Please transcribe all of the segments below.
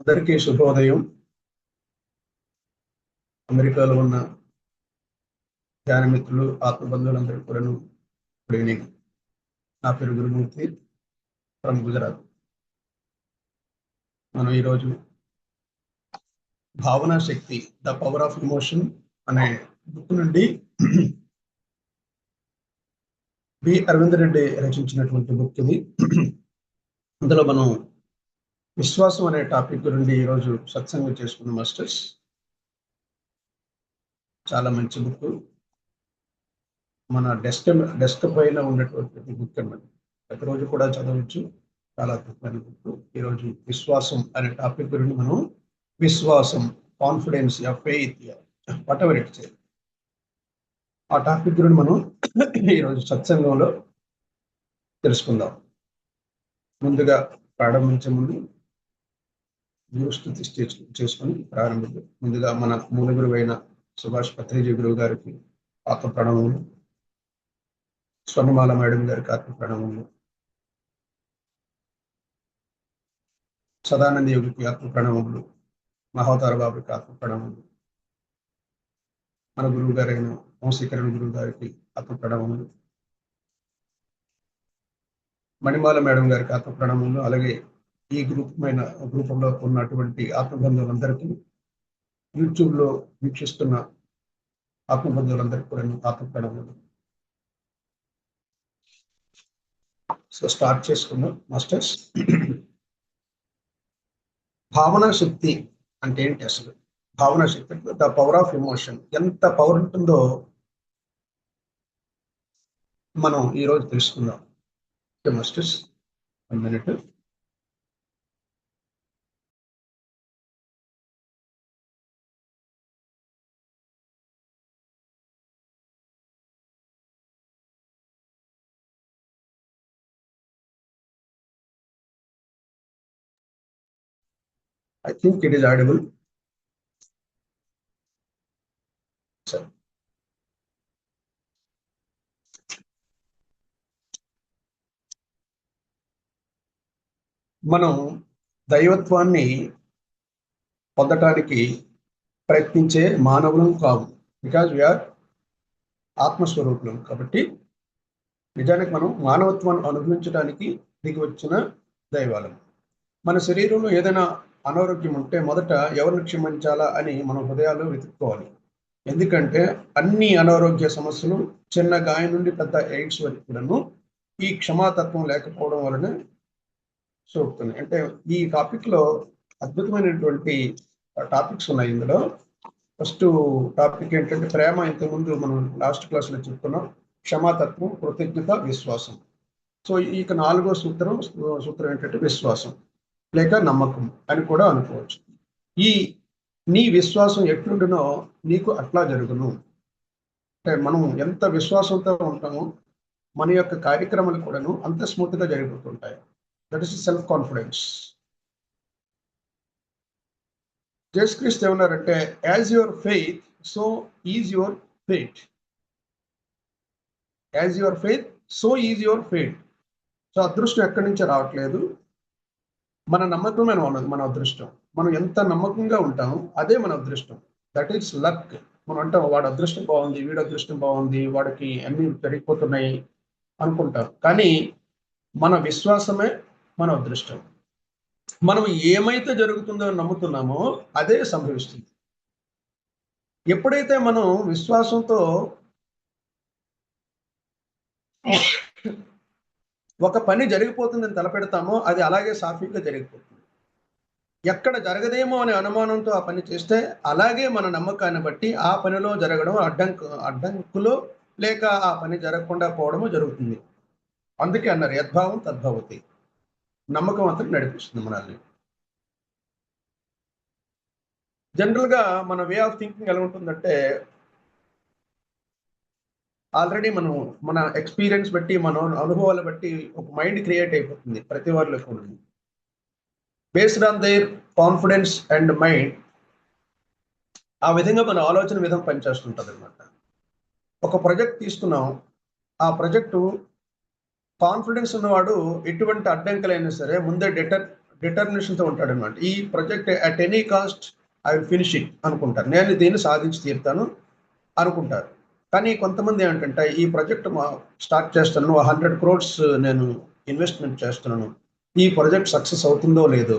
అందరికీ శుభోదయం. అమెరికాలో ఉన్న ధ్యాన మిత్రులు, ఆత్మబంధువులందరూ కూడా గుడ్ ఈవినింగ్. నా పేరు గురుమూర్తి ఫ్రమ్ గుజరాత్. మనం ఈరోజు భావనా శక్తి ద పవర్ ఆఫ్ ఎమోషన్ అనే బుక్ నుండి బి అరవింద్ రెడ్డి రచించినటువంటి బుక్ ఇది. అందులో మనం విశ్వాసం అనే టాపిక్ గురించి ఈరోజు సత్సంగం చేసుకున్న మాస్టర్స్. చాలా మంచి బుక్. మన డెస్క్ పైన ఉన్నటువంటి బుక్ అన్నమాట. ప్రతిరోజు కూడా చదవచ్చు. చాలా అద్భుతమైన బుక్. ఈరోజు విశ్వాసం అనే టాపిక్ గురించి మనం విశ్వాసం, confidence, faith, what ever it's, ఆ టాపిక్ గురించి మనం ఈరోజు సత్సంగంలో తెలుసుకుందాం. ముందుగా ప్రారంభించే ముందు గురుస్థుతి చేసుకొని ప్రారంభిద్దాం. ముందుగా మన మూల గురువు అయిన సుభాష్ పత్రిజీ గురువు గారికి ఆత్మ ప్రణామములు, స్వర్ణమాల మేడం గారికి ఆత్మ ప్రణామములు, సదానంద యోగికి ఆత్మ ప్రణామములు, మహావతార బాబుకి ఆత్మ ప్రణామములు, మన గురువు గారైన వంశీకరణ గురువు గారికి ఆత్మ ప్రణామములు, మణిమాల మేడం గారికి ఆత్మ ప్రణామములు, అలాగే ఈ గ్రూపంలో ఉన్నటువంటి ఆత్మబంధువులందరికీ, యూట్యూబ్లో వీక్షిస్తున్న ఆత్మబంధువులందరికీ కూడా ఆత్మ ప్రణామములు. సో స్టార్ట్ చేసుకుందాం మాస్టర్స్. భావనా శక్తి అంటే ఏంటి అసలు? భావనా శక్తి అంటే ద పవర్ ఆఫ్ ఎమోషన్. ఎంత పవర్ ఉంటుందో మనం ఈరోజు తెలుసుకుందాం. Masters, 1 minute. I think it is audible. Sir. మనం దైవత్వాన్ని పొందటానికి ప్రయత్నించే మానవులం కావు. బికాజ్ వీఆర్ ఆత్మస్వరూపులం. కాబట్టి నిజానికి మనం మానవత్వాన్ని అనుభవించడానికి దిగి వచ్చిన దైవాలం. మన శరీరంలో ఏదైనా అనారోగ్యం ఉంటే మొదట ఎవరిని క్షమించాలా అని మన హృదయాలు వెతుక్కోవాలి. ఎందుకంటే అన్ని అనారోగ్య సమస్యలు చిన్న గాయం నుండి పెద్ద ఎయిడ్స్ వరకు కూడాను ఈ క్షమాతత్వం లేకపోవడం వలన సోకుతున్నాయి. అంటే ఈ టాపిక్లో అద్భుతమైనటువంటి టాపిక్స్ ఉన్నాయి. ఇందులో ఫస్ట్ టాపిక్ ఏంటంటే ప్రేమ. ఇంతకుముందు మనం లాస్ట్ క్లాస్లో చెప్పుకున్నాం. క్షమాతత్వం, కృతజ్ఞత, విశ్వాసం. సో ఇక 4వ సూత్రం ఏంటంటే విశ్వాసం లేక నమ్మకం అని కూడా అనుకోవచ్చు. నీ విశ్వాసం ఎట్లుండునో నీకు అట్లా జరుగును. అంటే మనం ఎంత విశ్వాసంతో ఉంటామో మన యొక్క కార్యక్రమాలు కూడాను అంత స్మూత్గా జరిగిపోతుంటాయి. That is self confidence. యేసుక్రీస్తు ఏమన్నారంటే, as your faith so is your fate. As your faith so is your fate. So అదృష్టం ఎక్కడి నుంచి రావట్లేదు, మన నమ్మకమే మన అదృష్టం. మనం ఎంత నమ్మకంగా ఉంటామో అదే మన అదృష్టం. That is luck. మనం అంటాం వాడు అదృష్టం బాగుంది, వీడు అదృష్టం బాగుంది, వాడికి అన్ని పెరిగిపోతున్నాయి అనుకుంటాం. కానీ మన విశ్వాసమే మన అదృష్టం. మనం ఏమైతే జరుగుతుందో నమ్ముతున్నామో అదే సంభవిస్తుంది. ఎప్పుడైతే మనం విశ్వాసంతో ఒక పని జరిగిపోతుందని తలపెడతామో అది అలాగే సాఫీగా జరిగిపోతుంది. ఎక్కడ జరగదేమో అనే అనుమానంతో ఆ పని చేస్తే అలాగే మన నమ్మకాన్ని బట్టి ఆ పనిలో జరగడం అడ్డంకులు లేక ఆ పని జరగకుండా పోవడము జరుగుతుంది. అందుకే అన్నారు యద్భావం తద్భవతి. నమ్మకం అంతా నడిపిస్తుంది మనల్ని. జనరల్గా మన వే ఆఫ్ థింకింగ్ ఎలా ఉంటుందంటే, ఆల్రెడీ మన ఎక్స్పీరియన్స్ బట్టి, మన అనుభవాలు బట్టి ఒక మైండ్ క్రియేట్ అయిపోతుంది ప్రతి వారిలో కూడా. Based on their confidence and mind, ఆ విధంగా మన ఆలోచన విధం పనిచేస్తుంటుంది అనమాట. ఒక ప్రాజెక్ట్ తీసుకున్నాం, ఆ ప్రాజెక్టు కాన్ఫిడెన్స్ ఉన్నవాడు ఎటువంటి అడ్డంకులైనా సరే ముందే డిటర్మినేషన్తో ఉంటాడు అనమాట. ఈ project at any cost I will finish it అనుకుంటారు. నేను దీన్ని సాధించి తీరుతాను అనుకుంటారు. కానీ కొంతమంది ఏంటంటే ఈ ప్రాజెక్ట్ స్టార్ట్ చేస్తున్నాను, 100 crores నేను ఇన్వెస్ట్మెంట్ చేస్తున్నాను, ఈ ప్రాజెక్ట్ సక్సెస్ అవుతుందో లేదో,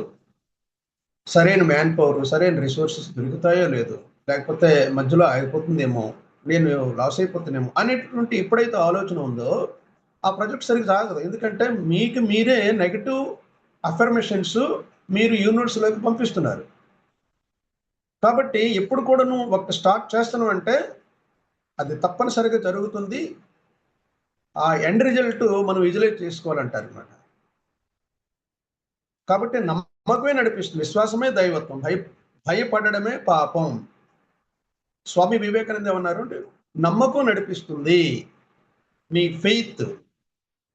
సరైన మ్యాన్ పవర్, సరైన రిసోర్సెస్ దొరుకుతాయో లేదు, లేకపోతే మధ్యలో ఆగిపోతుందేమో, నేను లాస్ అయిపోతున్నామో అనేటటువంటి ఎప్పుడైతే ఆలోచన ఉందో ఆ ప్రాజెక్ట్ సరిగ్గా సాగదు. ఎందుకంటే మీకు మీరే నెగటివ్ అఫర్మేషన్స్ మీరు యూనివర్స్లోకి పంపిస్తున్నారు. కాబట్టి ఎప్పుడు కూడా నువ్వు ఒక స్టార్ట్ చేస్తున్నావు అంటే అది తప్పనిసరిగా జరుగుతుంది. ఆ ఎండ్ రిజల్ట్ మనం విజువలైజ్ చేసుకోవాలంటారు అనమాట. కాబట్టి నమ్మకమే నడిపిస్తుంది, విశ్వాసమే దైవత్వం, భయపడడమే పాపం. స్వామి వివేకానంద ఏమన్నారు అంటే నమ్మకం నడిపిస్తుంది, మీ ఫెయిత్,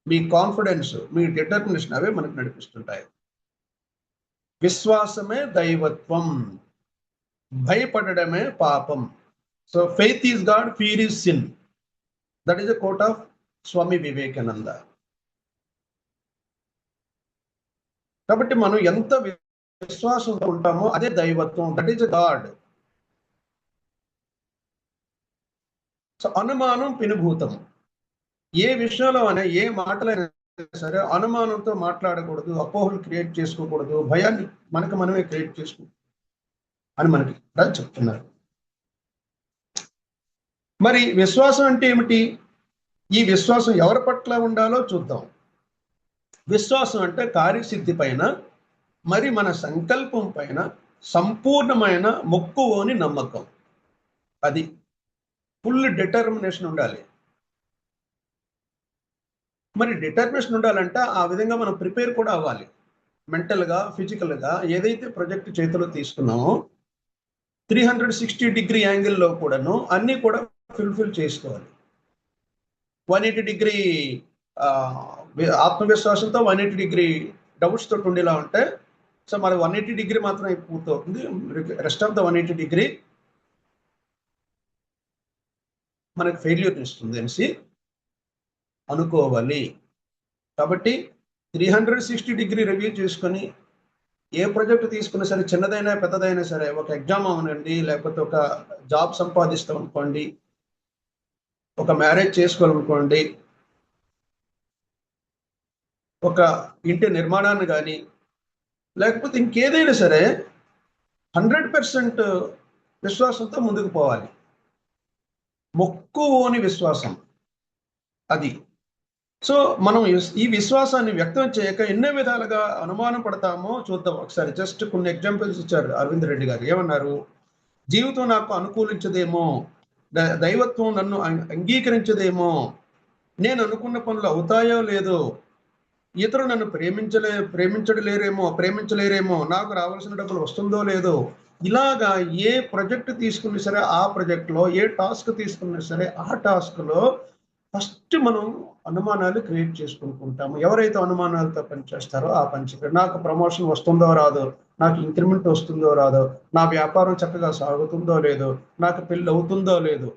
మీ కాన్ఫిడెన్స్, మీ డిటర్మినేషన్ అవే మనకు నడిపిస్తుంటాయి. విశ్వాసమే దైవత్వం, భయపడడమే పాపం. So faith is God, fear is sin. That is the quote of Swami Vivekananda. కాబట్టి మనం ఎంత విశ్వాసంతో ఉంటామో అదే దైవత్వం, దట్ ఈస్ గాడ్. సో అనుమానం పెనుభూతం. ఏ విషయంలో అనే ఏ మాటలైనా సరే అనుమానంతో మాట్లాడకూడదు, అపోహలు క్రియేట్ చేసుకోకూడదు, భయాన్ని మనకు మనమే క్రియేట్ చేసుకో అని మనకి చెప్తున్నారు. మరి విశ్వాసం అంటే ఏమిటి? ఈ విశ్వాసం ఎవరి పట్ల ఉండాలో చూద్దాం. విశ్వాసం అంటే కార్యసిద్ధి పైన, మరి మన సంకల్పం పైన సంపూర్ణమైన మొక్కువోని నమ్మకం. అది ఫుల్ డిటర్మినేషన్ ఉండాలి. మరి డిటర్మినేషన్ ఉండాలంటే ఆ విధంగా మనం ప్రిపేర్ కూడా అవ్వాలి, మెంటల్గా, ఫిజికల్గా. ఏదైతే ప్రాజెక్ట్ చేతిలో తీసుకున్నామో 360 యాంగిల్లో కూడాను అన్నీ కూడా ఫుల్ఫిల్ చేసుకోవాలి. 180 ఆత్మవిశ్వాసంతో 180 డౌట్స్ తోటి ఉండేలా ఉంటే, సో మరి 180 మాత్రమే పూర్తవుతుంది. రెస్ట్ ఆఫ్ ద 180 మనకు ఫెయిల్యూర్ ఇస్తుంది అనేసి అనుకోవాలి. కాబట్టి 360 రివ్యూ చేసుకొని ఏ ప్రాజెక్ట్ తీసుకున్నా సరే, చిన్నదైనా పెద్దదైనా సరే, ఒక ఎగ్జామ్ అవనండి, లేకపోతే ఒక జాబ్ సంపాదిస్తాం అనుకోండి, ఒక మ్యారేజ్ చేసుకోవాలనుకోండి, ఒక ఇంటి నిర్మాణాన్ని కానీ, లేకపోతే ఇంకేదైనా సరే 100% విశ్వాసంతో ముందుకు పోవాలి. మొక్కువోని విశ్వాసం అది. సో మనం ఈ విశ్వాసాన్ని వ్యక్తం చేయక ఎన్నో విధాలుగా అనుమానం పడతామో చూద్దాం ఒకసారి. జస్ట్ కొన్ని ఎగ్జాంపుల్స్ ఇచ్చారు అరవింద్ రెడ్డి గారు. ఏమన్నారు? జీవితం నాకు అనుకూలించదేమో, దైవత్వం నన్ను అంగీకరించదేమో, నేను అనుకున్న పనులు అవుతాయో లేదో, ఇతరులు నన్ను ప్రేమించలేరేమో, నాకు రావాల్సిన డబ్బులు వస్తుందో లేదో. ఇలాగా ఏ ప్రాజెక్ట్ తీసుకున్నా సరే ఆ ప్రాజెక్ట్లో, ఏ టాస్క్ తీసుకున్నా సరే ఆ టాస్క్లో ఫస్ట్ మనం అనుమానాలు క్రియేట్ చేసుకుంటాము. ఎవరైతే అనుమానాలతో పనిచేస్తారో ఆ పని, నాకు ప్రమోషన్ వస్తుందో రాదో, నాకు ఇంక్రిమెంట్ వస్తుందో రాదో, నా వ్యాపారం చక్కగా సాగుతుందో లేదో, నాకు పెళ్ళి అవుతుందో లేదో.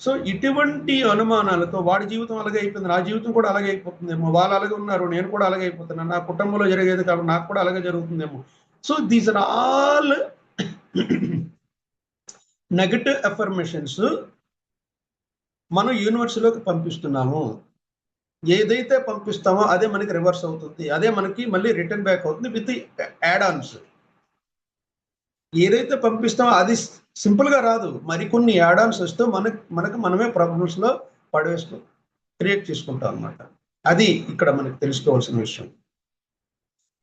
సో ఇటువంటి అనుమానాలతో వాడి జీవితం అలాగే అయిపోయింది, నా జీవితం కూడా అలాగే అయిపోతుందేమో, వాళ్ళు అలాగే ఉన్నారు, నేను కూడా అలాగే అయిపోతున్నాను, నా కుటుంబంలో జరిగేది కాబట్టి నాకు కూడా అలాగే జరుగుతుందేమో. So these are all negative affirmations మనం యూనివర్స్లోకి పంపిస్తున్నాము. ఏదైతే పంపిస్తామో అదే మనకి రివర్స్ అవుతుంది, అదే మనకి మళ్ళీ రిటర్న్ బ్యాక్ అవుతుంది విత్ యాడ్-ఆన్స్. ఏదైతే పంపిస్తామో అది సింపుల్గా రాదు, మరికొన్ని యాడ్-ఆన్స్ వస్తూ మనకు మనమే ప్రాబ్లమ్స్లో క్రియేట్ చేసుకుంటాం అనమాట. అది ఇక్కడ మనకు తెలుసుకోవాల్సిన విషయం.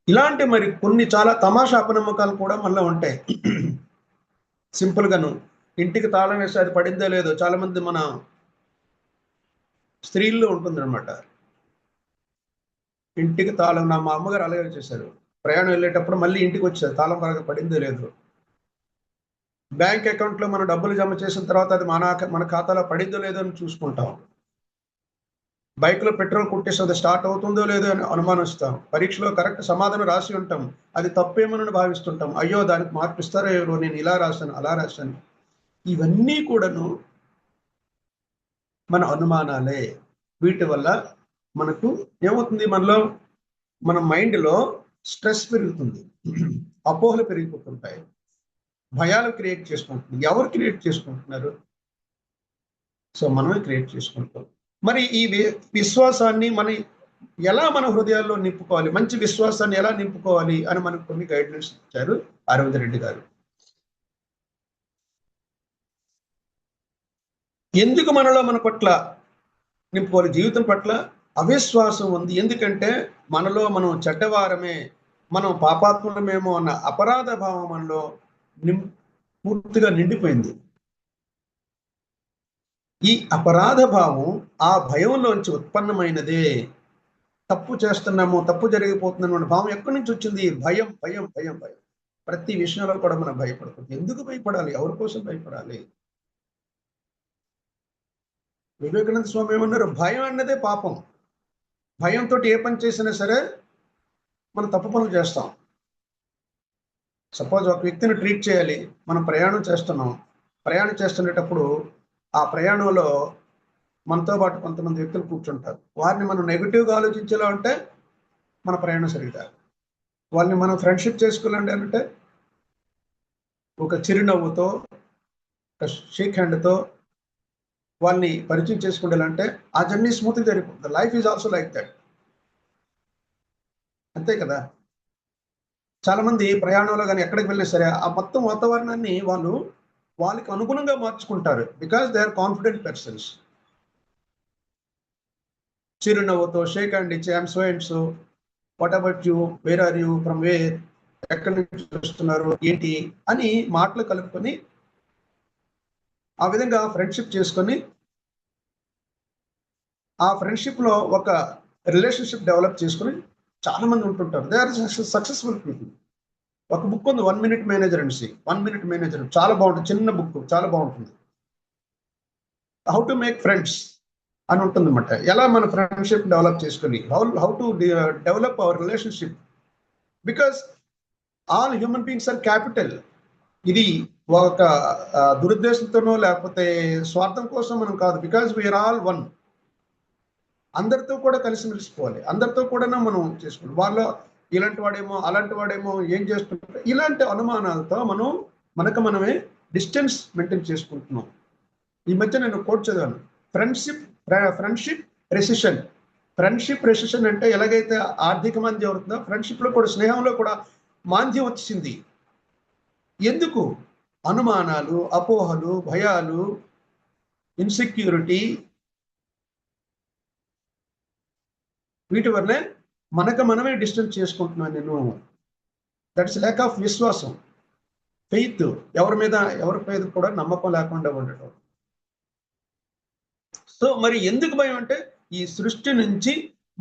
ఇలాంటి మరి కొన్ని చాలా తమాషా అపనమ్మకాలు కూడా మళ్ళీ ఉంటాయి. సింపుల్గాను ఇంటికి తాళం వేసి అది పడిందో లేదో, చాలా మంది మన స్త్రీల్లో ఉంటుంది అనమాట. ఇంటికి తాళం, మా అమ్మగారు అలాగే చేశారు. ప్రయాణం వెళ్ళేటప్పుడు మళ్ళీ ఇంటికి వచ్చారు, తాళం పరగ పడిందో లేదు. బ్యాంక్ అకౌంట్లో మనం డబ్బులు జమ చేసిన తర్వాత అది మన ఖాతాలో పడిందో లేదో అని చూసుకుంటాం. బైక్లో పెట్రోల్ కొట్టేసి అది స్టార్ట్ అవుతుందో లేదో అని అనుమానిస్తాం. పరీక్షలో కరెక్ట్ సమాధానం రాసి ఉంటాం, అది తప్పేమని భావిస్తుంటాం. అయ్యో దానికి మార్పు ఇస్తారో ఎవరో, నేను ఇలా రాశాను అలా రాశాను. ఇవన్నీ కూడాను మన అనుమానాలే. వీటి వల్ల మనకు ఏమవుతుంది, మన మైండ్లో స్ట్రెస్ పెరుగుతుంది, అపోహలు పెరిగిపోతుంటాయి, భయాలు క్రియేట్ చేసుకుంటుంది. ఎవరు క్రియేట్ చేసుకుంటున్నారు? సో మనమే క్రియేట్ చేసుకుంటాం. మరి ఈ విశ్వాసాన్ని ఎలా మన హృదయాల్లో నింపుకోవాలి, మంచి విశ్వాసాన్ని ఎలా నింపుకోవాలి అని మనకు కొన్ని గైడ్లైన్స్ ఇచ్చారు అరవింద్ రెడ్డి గారు. ఎందుకు మనలో మన పట్ల నింపుకోవాలి? జీవితం పట్ల అవిశ్వాసం ఉంది. ఎందుకంటే మనం చెడ్డవారమే, మనం పాపాత్ములమేమో అన్న అపరాధ భావం మనలో పూర్తిగా నిండిపోయింది. ఈ అపరాధ భావం ఆ భయంలోంచి ఉత్పన్నమైనదే. తప్పు చేస్తున్నాము, తప్పు జరిగిపోతుందన్న భావం ఎక్కడి నుంచి వచ్చింది? భయం భయం భయం భయం. ప్రతి విషయంలో కూడా మనం భయపడుతుంది. ఎందుకు భయపడాలి? ఎవరి కోసం భయపడాలి? వివేకానంద స్వామి ఏమన్నారు? భయం అన్నదే పాపం. భయంతో ఏ పని చేసినా సరే మనం తప్పు పనులు చేస్తాం. సపోజ్ ఒక వ్యక్తిని ట్రీట్ చేయాలి, మనం ప్రయాణం చేస్తున్నాం. ప్రయాణం చేస్తున్నప్పుడు ఆ ప్రయాణంలో మనతో పాటు కొంతమంది వ్యక్తులు కూర్చుంటారు. వారిని మనం నెగిటివ్గా ఆలోచించేలా ఉంటే మన ప్రయాణం సరిగ్గా. వాళ్ళని మనం ఫ్రెండ్షిప్ చేసుకోవాలండి అంటే ఒక చిరునవ్వుతో, ఒక షేక్ హ్యాండ్తో వాళ్ళని పరిచయం చేసుకుంటారంటే ఆ జర్నీ స్మూత్గా జరిగిపోతుంది. Life is also like that. అంతే కదా. చాలా మంది ప్రయాణంలో కానీ ఎక్కడికి వెళ్ళినా సరే ఆ మొత్తం వాతావరణాన్ని వాళ్ళకి అనుగుణంగా మార్చుకుంటారు. Because they are confident persons. చిరునవ్వుతో షేక్ హ్యాండ్ ఇచ్చి I'm so and so, what about you, where are you, from where, ఎక్కడి నుంచి వస్తున్నారు, ఏంటి అని మాటలు కలుపుకొని ఆ విధంగా ఫ్రెండ్షిప్ చేసుకొని ఆ ఫ్రెండ్షిప్లో ఒక రిలేషన్షిప్ డెవలప్ చేసుకుని చాలా మంది ఉంటుంటారు. They are successful people. ఒక బుక్ ఉంది 1 Minute Manager అనేసి. 1 Minute Manager చాలా బాగుంటుంది. చిన్న బుక్, చాలా బాగుంటుంది. హౌ టు మేక్ ఫ్రెండ్స్ అని ఉంటుంది అనమాట. ఎలా మన ఫ్రెండ్షిప్ డెవలప్ చేసుకుని, how to develop our relationship. Because all human beings are capital. ఇది ఒక దురుద్దేశంతోనో లేకపోతే స్వార్థం కోసం మనం కాదు. Because we are all one. అందరితో కూడా కలిసి మెలిసిపోవాలి, అందరితో కూడా మనం చేసుకోవాలి. వాళ్ళు ఇలాంటి వాడేమో అలాంటి వాడేమో ఏం చేస్తుంటారు, ఇలాంటి అనుమానాలతో మనకు మనమే డిస్టెన్స్ మెయింటైన్ చేసుకుంటున్నాం. ఈ మధ్య నేను కోట్ చదివాను, ఫ్రెండ్షిప్ రెసిషన్. ఫ్రెండ్షిప్ రెసిషన్ అంటే ఎలాగైతే ఆర్థిక మాంద్యం అవుతుందో, ఫ్రెండ్షిప్లో కూడా, స్నేహంలో కూడా మాంద్యం వచ్చింది. ఎందుకు? అనుమానాలు, అపోహలు, భయాలు, ఇన్సెక్యూరిటీ, వీటి వల్లే మనమే డిస్టెన్స్ చేసుకుంటున్నాను నేను. దట్స్ ల్యాక్ ఆఫ్ విశ్వాసం, ఫెయిత్. ఎవరి మీద కూడా నమ్మకం లేకుండా ఉండటం. సో మరి ఎందుకు భయం అంటే, ఈ సృష్టి నుంచి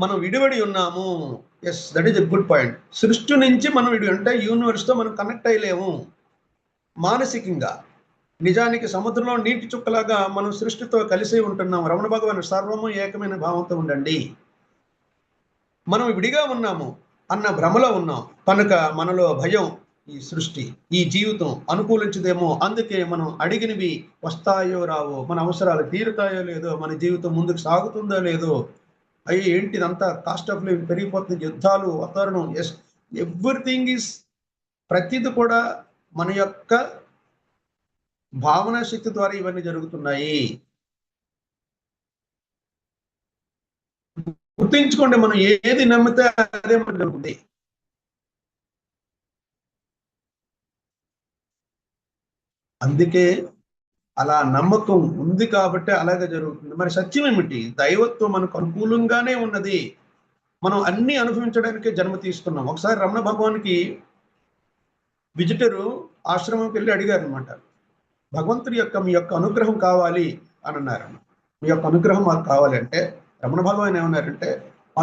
మనం విడివడి ఉన్నాము. Yes, that is a good point. సృష్టి నుంచి మనం అంటే యూనివర్స్తో మనం కనెక్ట్ అయ్యలేము మానసికంగా. నిజానికి సముద్రంలో నీటి చుక్కలాగా మనం సృష్టితో కలిసి ఉంటున్నాం. రమణ భగవాన్ సర్వము ఏకమైన భావంతో ఉండండి. మనం విడిగా ఉన్నాము అన్న భ్రమలో ఉన్నాం కనుక మనలో భయం. ఈ సృష్టి, ఈ జీవితం అనుకూలించదేమో, అందుకే మనం అడిగినవి వస్తాయో రావో, మన అవసరాలు తీరుతాయో లేదో, మన జీవితం ముందుకు సాగుతుందో లేదో, ఏంటిదంతా కాస్ట్ ఆఫ్ లివింగ్ పెరిగిపోతుంది, యుద్ధాలు, వాతావరణం, ఎవ్రీథింగ్ ఈస్, ప్రతిది కూడా మన యొక్క భావనా శక్తి ద్వారా ఇవన్నీ జరుగుతున్నాయి. గుర్తుంచుకోండి, మనం ఏది నమ్మితే అదే మనకు జరుగుతుంది. అందుకే అలా నమ్మకం ఉంది కాబట్టి అలాగే జరుగుతుంది. మరి సత్యం ఏమిటి? దైవత్వం మనకు అనుకూలంగానే ఉన్నది. మనం అన్ని అనుభవించడానికే జన్మ తీసుకున్నాం. ఒకసారి రమణ భగవాన్కి విజిటరు ఆశ్రమంకి వెళ్ళి అడిగారు అనమాట, భగవంతుడి యొక్క మీ యొక్క అనుగ్రహం కావాలి అని అన్నారు. మీ యొక్క అనుగ్రహం మాకు కావాలి అంటే రమణ భగవాన్ ఏమన్నారంటే,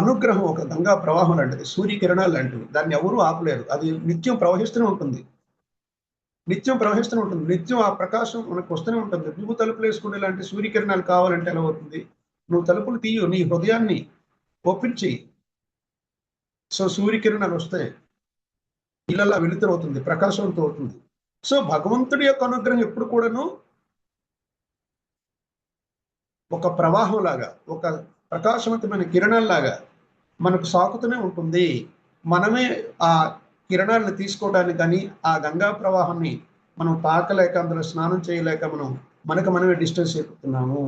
అనుగ్రహం ఒక గంగా ప్రవాహం లాంటిది, సూర్యకిరణాలు లాంటివి. దాన్ని ఎవరూ ఆపలేరు. అది నిత్యం ప్రవహిస్తూనే ఉంటుంది. నిత్యం ఆ ప్రకాశం మనకు వస్తూనే ఉంటుంది. నువ్వు తలుపులు వేసుకునే లాంటి సూర్యకిరణాలు కావాలంటే ఎలా అవుతుంది? నువ్వు తలుపులు తీయు, నీ హృదయాన్ని ఓపెన్ చెయ్యి. సో సూర్యకిరణాలు వస్తాయి, ఇళ్ళలా వెలుతురు అవుతుంది, ప్రకాశంతో అవుతుంది. సో భగవంతుడి యొక్క అనుగ్రహం ఎప్పుడు కూడాను ఒక ప్రవాహం లాగా, ఒక ప్రకాశవంతమైన కిరణాల్లాగా మనకు సాకుతూనే ఉంటుంది. మనమే ఆ కిరణాలను తీసుకోవడానికి కానీ ఆ గంగా ప్రవాహాన్ని మనం తాకలేక అందులో స్నానం చేయలేక మనకు మనమే డిస్టెన్స్ అయిపోతున్నాము.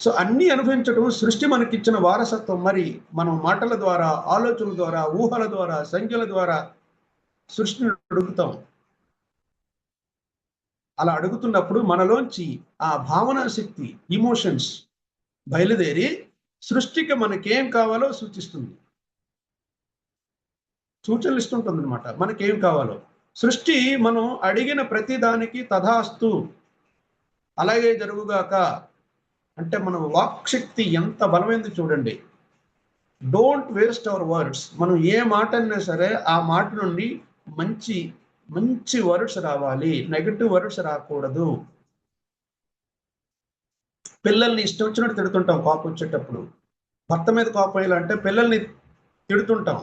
సో అన్నీ అనుభవించడం సృష్టి మనకిచ్చిన వారసత్వం. మరి మనం మాటల ద్వారా, ఆలోచనల ద్వారా, ఊహల ద్వారా, సంఖ్యల ద్వారా సృష్టిని అడుగుతాం. అలా అడుగుతున్నప్పుడు మనలోంచి ఆ భావనా శక్తి, ఇమోషన్స్ బయలుదేరి సృష్టికి మనకేం కావాలో సూచిస్తుంది. సూచనలు ఇస్తుంటుంది అనమాట. మనకేం కావాలో సృష్టి మనం అడిగిన ప్రతి దానికి తథాస్తు అలాగే జరుగుగాక అంటే మన వాక్శక్తి ఎంత బలమైంది చూడండి. Don't waste our words. మనం ఏ మాట అన్నా సరే ఆ మాట నుండి మంచి మంచి వర్డ్స్ రావాలి, నెగటివ్ వర్డ్స్ రాకూడదు. పిల్లల్ని ఇష్టం వచ్చినట్టు తిడుతుంటాం కోపం వచ్చేటప్పుడు. భర్త మీద కోపం వేయాలంటే పిల్లల్ని తిడుతుంటాం.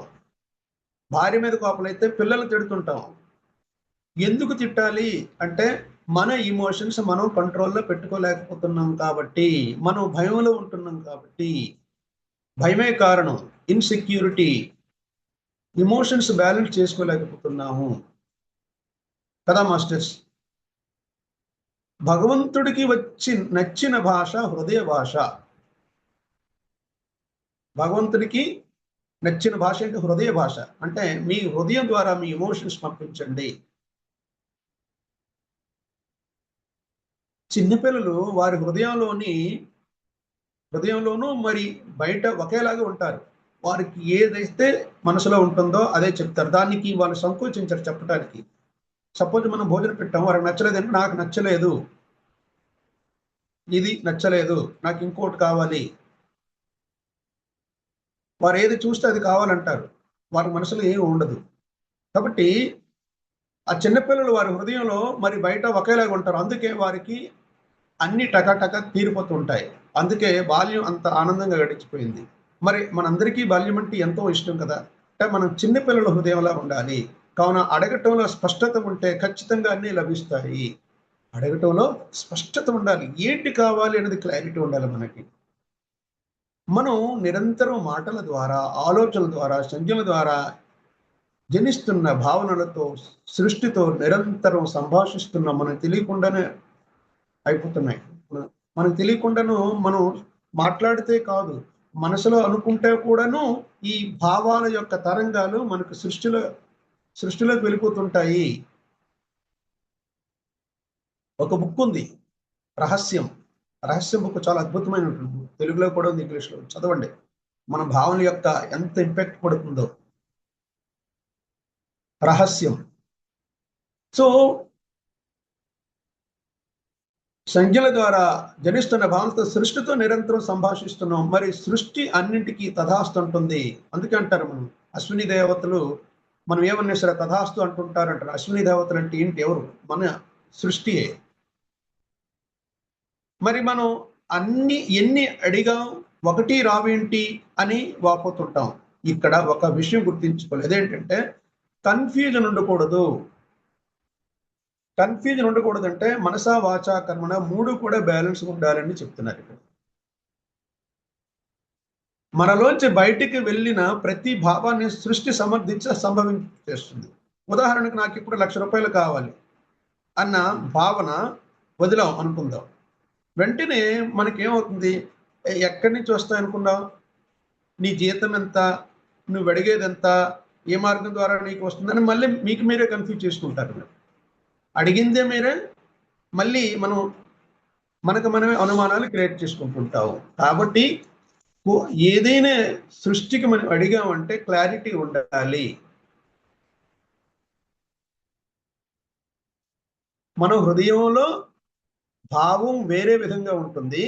భార్య మీద కోపం అయితే పిల్లల్ని తిడుతుంటాం. ఎందుకు తిట్టాలి అంటే మన ఇమోషన్స్ మనం కంట్రోల్లో పెట్టుకోలేకపోతున్నాం కాబట్టి, మనం భయంలో ఉంటున్నాం కాబట్టి. భయమే కారణం. ఇన్సెక్యూరిటీ, ఇమోషన్స్ బ్యాలెన్స్ చేసుకోలేకపోతున్నాము కదా మాస్టర్స్. భగవంతుడికి నచ్చిన భాష హృదయ భాష. భగవంతుడికి నచ్చిన భాష అంటే హృదయ భాష. అంటే మీ హృదయం ద్వారా మీ ఇమోషన్స్ పంపించండి. చిన్నపిల్లలు వారి హృదయంలోనూ మరి బయట ఒకేలాగా ఉంటారు. వారికి ఏదైతే మనసులో ఉంటుందో అదే చెప్తారు. దానికి వాళ్ళు సంకోచించరు చెప్పడానికి. సపోజ్ మనం భోజనం పెట్టాం, వారికి నచ్చలేదంటే నాకు నచ్చలేదు, ఇది నచ్చలేదు, నాకు ఇంకోటి కావాలి. వారు ఏది చూస్తే అది కావాలంటారు. వారి మనసులో ఏమి ఉండదు. కాబట్టి ఆ చిన్నపిల్లలు వారి హృదయంలో మరి బయట ఒకేలాగా ఉంటారు. అందుకే వారికి అన్ని టకాటక తీరిపోతూ ఉంటాయి. అందుకే బాల్యం అంత ఆనందంగా గడిచిపోయింది. మరి మనందరికీ బాల్యం అంటే ఎంతో ఇష్టం కదా. అంటే మనం చిన్నపిల్లల హృదయంలా ఉండాలి. కావున అడగటంలో స్పష్టత ఉంటే ఖచ్చితంగా అన్నీ లభిస్తాయి. అడగటంలో స్పష్టత ఉండాలి. ఏంటి కావాలి అనేది క్లారిటీ ఉండాలి మనకి. మనం నిరంతరం మాటల ద్వారా, ఆలోచనల ద్వారా, సంజ్ఞల ద్వారా జనిస్తున్న భావనలతో, సృష్టితో నిరంతరం సంభాషిస్తున్నాం. మనకు తెలియకుండానే అయిపోతున్నాయి. మనకు తెలియకుండాను మనం మాట్లాడితే కాదు, మనసులో అనుకుంటే కూడాను ఈ భావాల యొక్క తరంగాలు మనకు సృష్టిలోకి వెళ్ళిపోతుంటాయి. ఒక బుక్ ఉంది, రహస్యం. రహస్యం బుక్ చాలా అద్భుతమైన ఉంటుంది. తెలుగులో కూడా ఉంది, ఇంగ్లీష్లో చదవండి. మన భావన యొక్క ఎంత ఇంపాక్ట్ పడుతుందో. రహస్యం. సో సంఖ్యల ద్వారా జనిస్తున్న భావనతో సృష్టితో నిరంతరం సంభాషిస్తున్నాం. మరి సృష్టి అన్నింటికీ తథాస్తు అంటుంది. అందుకే అంటారు మనం అశ్విని దేవతలు, మనం ఏమన్నా సరే తథాస్తు అంటుంటారంటారు. అశ్విని దేవతలు అంటే ఏంటి? ఎవరు? మన సృష్టియే. మరి మనం ఎన్ని అడిగాం, ఒకటి రావేంటి అని వాపోతుంటాం. ఇక్కడ ఒక విషయం గుర్తించుకోవాలి. అదేంటంటే కన్ఫ్యూజన్ ఉండకూడదు. కన్ఫ్యూజన్ ఉండకూడదంటే మనసా వాచా కర్మణ 3 కూడా బ్యాలెన్స్ ఉండాలని చెప్తున్నారు ఇక్కడ. మనలోంచి బయటికి వెళ్ళిన ప్రతి భావాన్ని సృష్టి సంభవించేస్తుంది. ఉదాహరణకు నాకు ఇప్పుడు ₹1,00,000 కావాలి అన్న భావన వదిలాం అనుకుందాం. వెంటనే మనకేమవుతుంది? ఎక్కడి నుంచి వస్తాయి అనుకున్నావు? నీ జీతం ఎంత? నువ్వు అడిగేది ఎంత? ఏ మార్గం ద్వారా నీకు వస్తుందని మళ్ళీ మీకు మీరే కన్ఫ్యూజ్ చేసుకుంటారు. అడిగిందే మీరే, మళ్ళీ మనకు మనమే అనుమానాలు క్రియేట్ చేసుకుంటుంటాము. కాబట్టి ఏదైనా సృష్టికి మనం అడిగామంటే క్లారిటీ ఉండాలి. మన హృదయంలో భావం వేరే విధంగా ఉంటుంది,